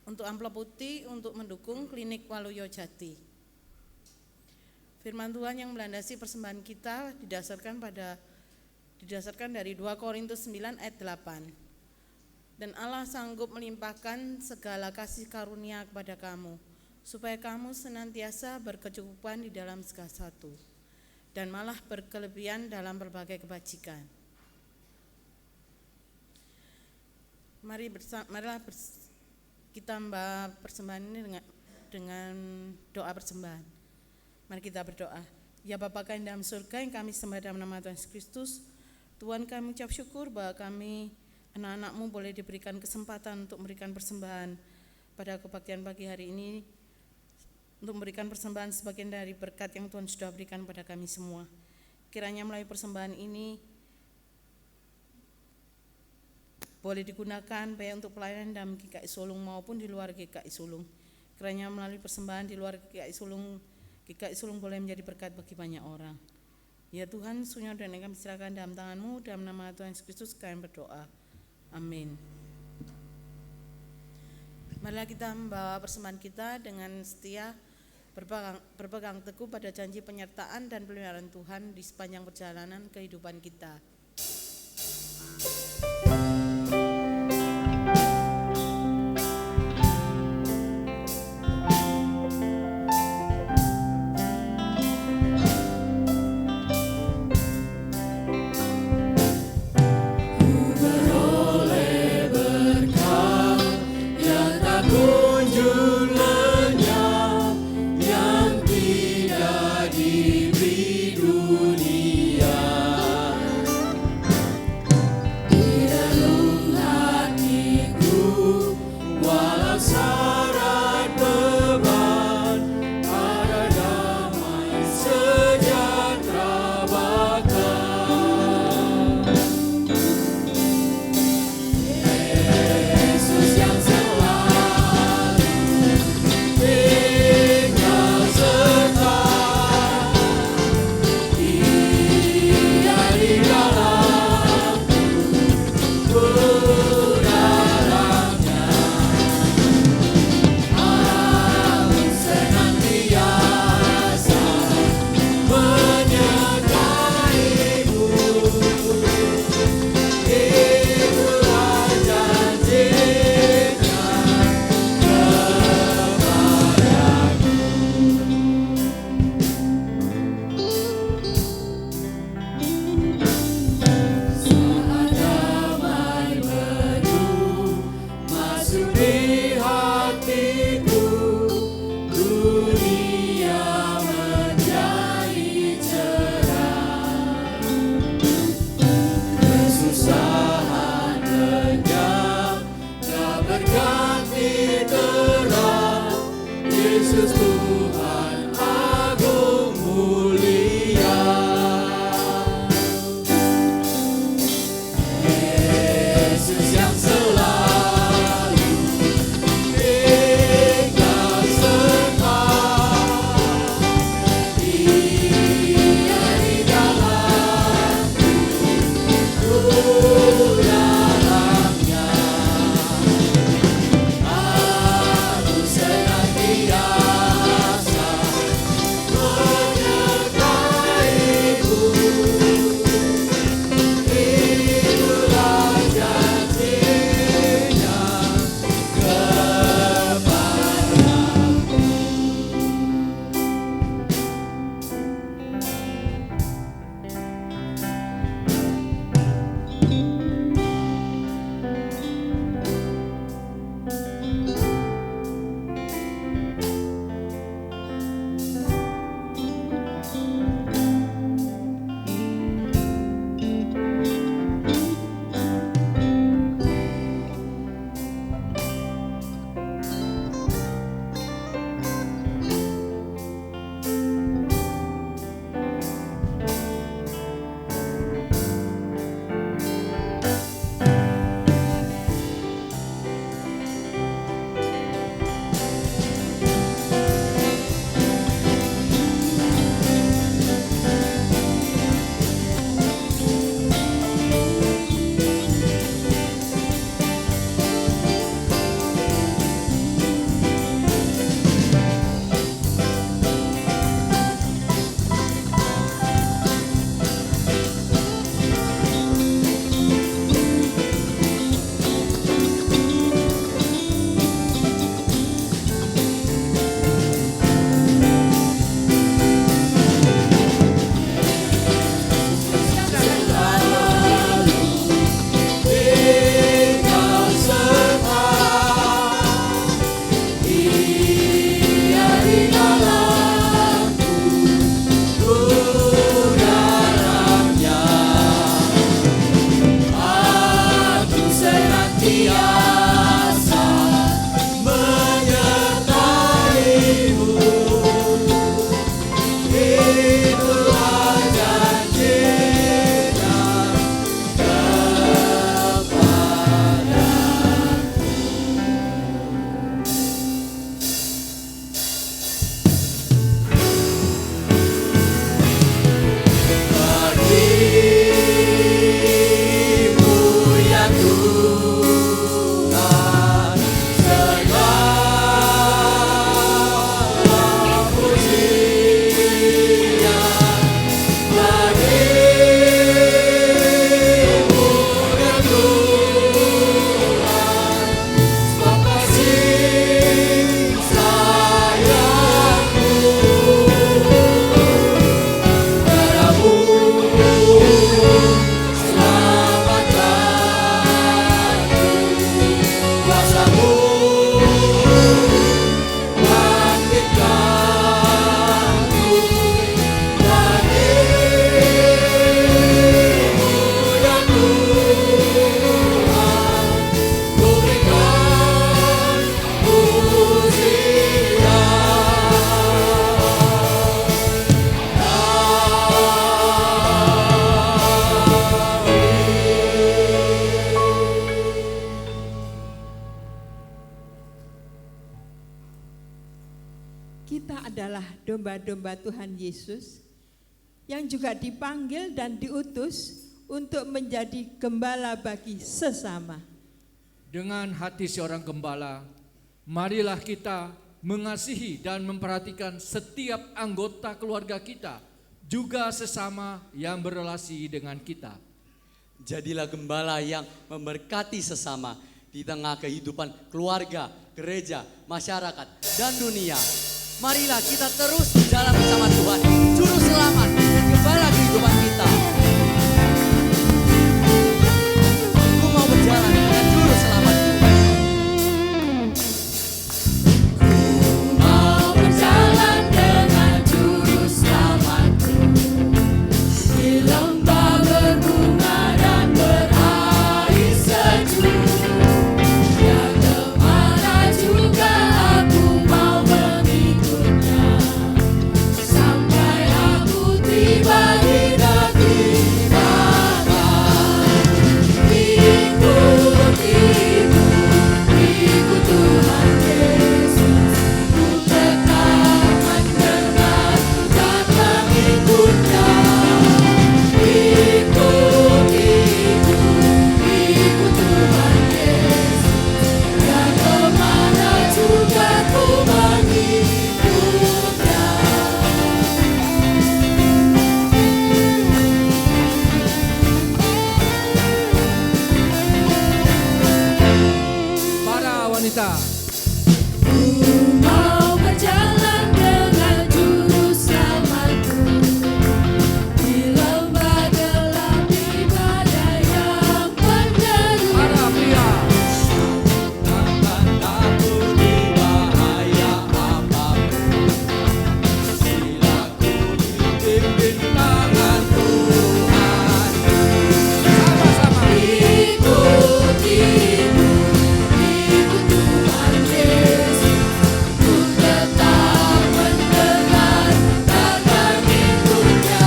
Untuk amplop putih untuk mendukung klinik Waluyo Jati. Firman Tuhan yang melandasi persembahan kita didasarkan dari 2 Korintus 9 ayat 8. Dan Allah sanggup melimpahkan segala kasih karunia kepada kamu, supaya kamu senantiasa berkecukupan di dalam segala sesuatu, dan malah berkelebihan dalam berbagai kebajikan. Marilah kita membahas persembahan ini dengan doa persembahan. Mari kita berdoa. Ya Bapa kami dalam surga yang kami sembah dalam nama Tuhan Yesus Kristus, Tuhan kami ucap syukur bahwa kami anak-anak-Mu boleh diberikan kesempatan untuk memberikan persembahan pada kebaktian pagi hari ini, untuk memberikan persembahan sebagian dari berkat yang Tuhan sudah berikan pada kami semua. Kiranya melalui persembahan ini boleh digunakan baik untuk pelayanan dalam GKI Sulung maupun di luar GKI Sulung. Kiranya melalui persembahan di luar GKI Sulung boleh menjadi berkat bagi banyak orang. Ya Tuhan, sunnah dan kami serahkan dalam tangan-Mu, dalam nama Tuhan Yesus Kristus kami berdoa. Amin. Marilah kita membawa persembahan kita dengan setia berpegang teguh pada janji penyertaan dan pemeliharaan Tuhan di sepanjang perjalanan kehidupan kita. Yang tidak diberi dunia. domba-domba Tuhan Yesus yang juga dipanggil dan diutus untuk menjadi gembala bagi sesama. Dengan hati seorang gembala, marilah kita mengasihi dan memperhatikan setiap anggota keluarga kita, juga sesama yang berrelasi dengan kita. Jadilah gembala yang memberkati sesama di tengah kehidupan keluarga, gereja, masyarakat, dan dunia. Marilah kita terus berjalan bersama Tuhan, Juru Selamat dan Gembala kehidupan kita. Aku mau berjalan dengan Juru Selamatku. Mau berjalan dengan Juru Selamatku di lembah berbunga dan berair sejuk. Yang kemana juga aku mau mengikutnya, sampai aku tiba di negeri Bapa. Ikut, ikut Tuhan Yesus, ku tetap mendengar dan mengikutnya. Ikut, ikut Tuhan Yesus, dan kemana juga ku mengikutnya. Para wanita, Mau berjalan dengan Juru Selamatku di lembah gelap di badai yang menderu. para pria, Takkan takut di bahaya apapun, bila ku dipimpin tangan Tuhan. sama-sama. Ikut, ikut Tuhan Yesus, ku tetap mendengar dan mengikutnya.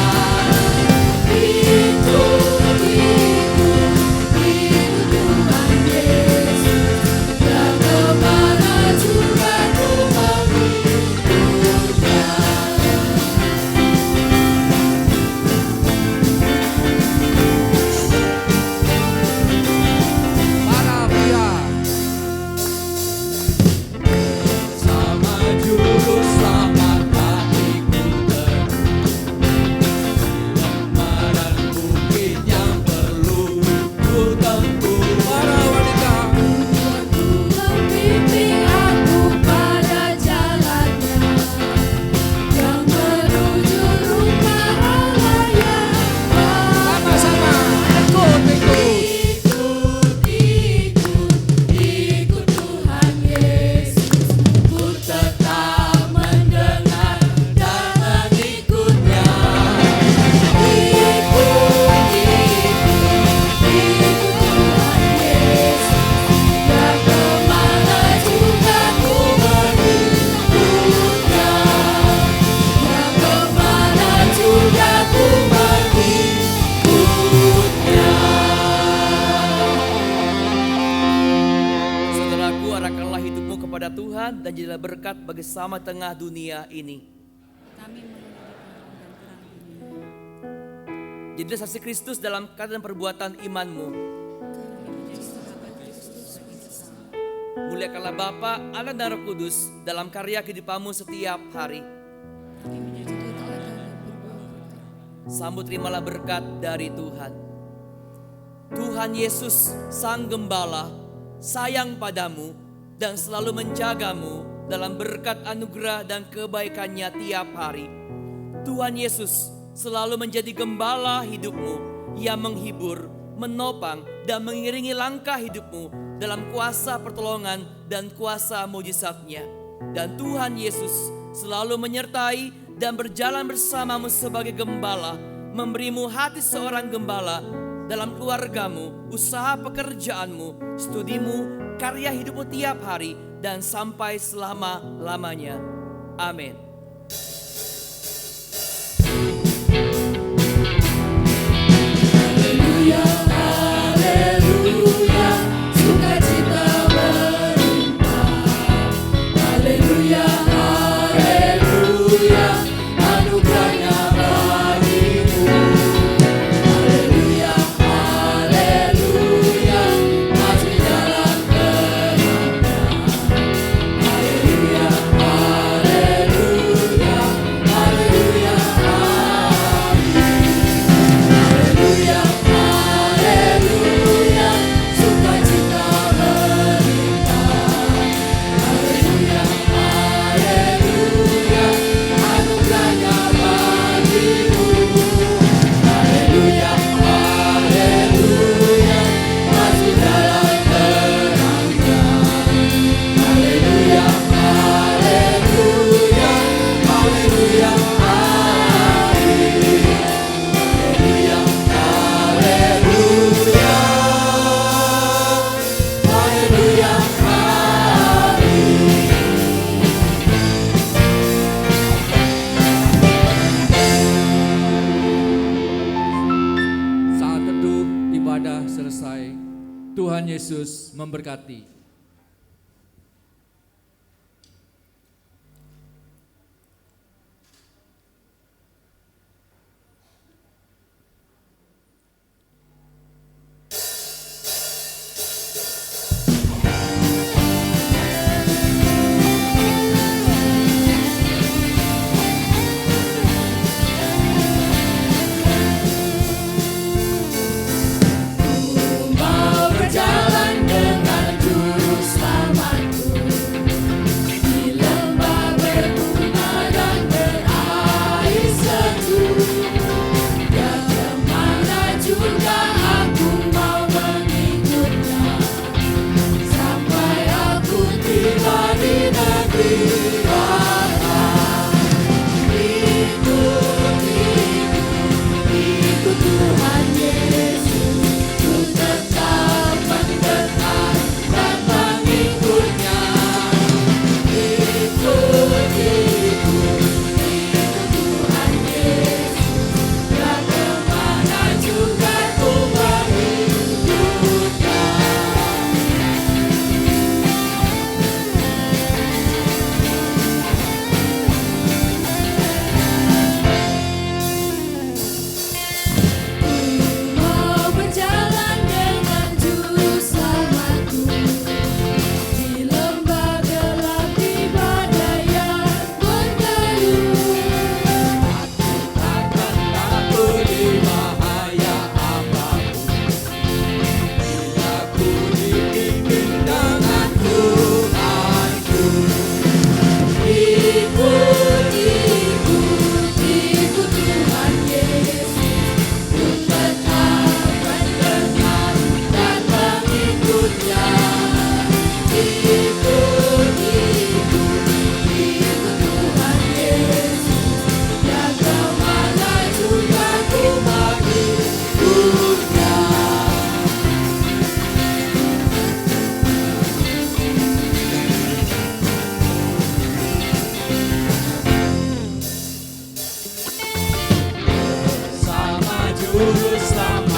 Ikut, ikut Tuhan Yesus, dan kemana juga ku mengikutnya. para pria, Sama Juru Selamat hatiku teguh, lembah dan bukit yang perlu ku tempuh. para wanita, Membimbing aku pada jalannya yang menuju rumah Allah yang sama-sama. Ikut, ikut Tuhan Yesus, ku tetap mendengar dan mengikutnya. Ikut Tuhan Yesus, dan kemana juga ku mengikutnya. Yang kemana juga ku mengikutnya. Saudaraku, arahkanlah hidupmu kepada Tuhan dan jadilah berkat bagi sesama tengah dunia ini. Jadilah saksi Kristus dalam kata dan perbuatan imanmu. Muliakanlah Bapa, Anak dan Roh Kudus dalam karya kehidupanmu setiap hari. Sambut terimalah berkat dari Tuhan. Tuhan Yesus, Sang Gembala, sayang padamu dan selalu menjagamu dalam berkat anugerah dan kebaikannya tiap hari. Tuhan Yesus selalu menjadi gembala hidupmu yang menghibur, menopang, dan mengiringi langkah hidupmu dalam kuasa pertolongan dan kuasa mujizat-Nya. Dan Tuhan Yesus selalu menyertai dan berjalan bersamamu sebagai gembala, memberimu hati seorang gembala dalam keluargamu, usaha pekerjaanmu, studimu, karya hidupmu tiap hari, dan sampai selama-lamanya. Amin. Haleluya, haleluya, sukacita melimpah. Haleluya, haleluya, Tuhan Yesus memberkati. Mau berjalan dengan juru selamatku di lembah berbunga dan berair sejuk. Dia kemana juga aku mau mengikutnya sampai aku tiba di negeri Allah. Ikut Tuhan Yesus, ku tetap mendekat dan mengikutnya. Ikut Tuhan Yesus, dia kemana juga ku mengikutnya. Mau berjalan dengan juru selamatku di lembah gelap di badai yang mengeluh. Aku takkan takut di bahaya apapun bila ku dipimpin dengan Tuhanku. Ikut Tuhan Yesus, ku tetap mendengar dan mengikutnya. Ikut Tuhan Yesus, dia kemana juga ku mengikutnya. Sama juru selamat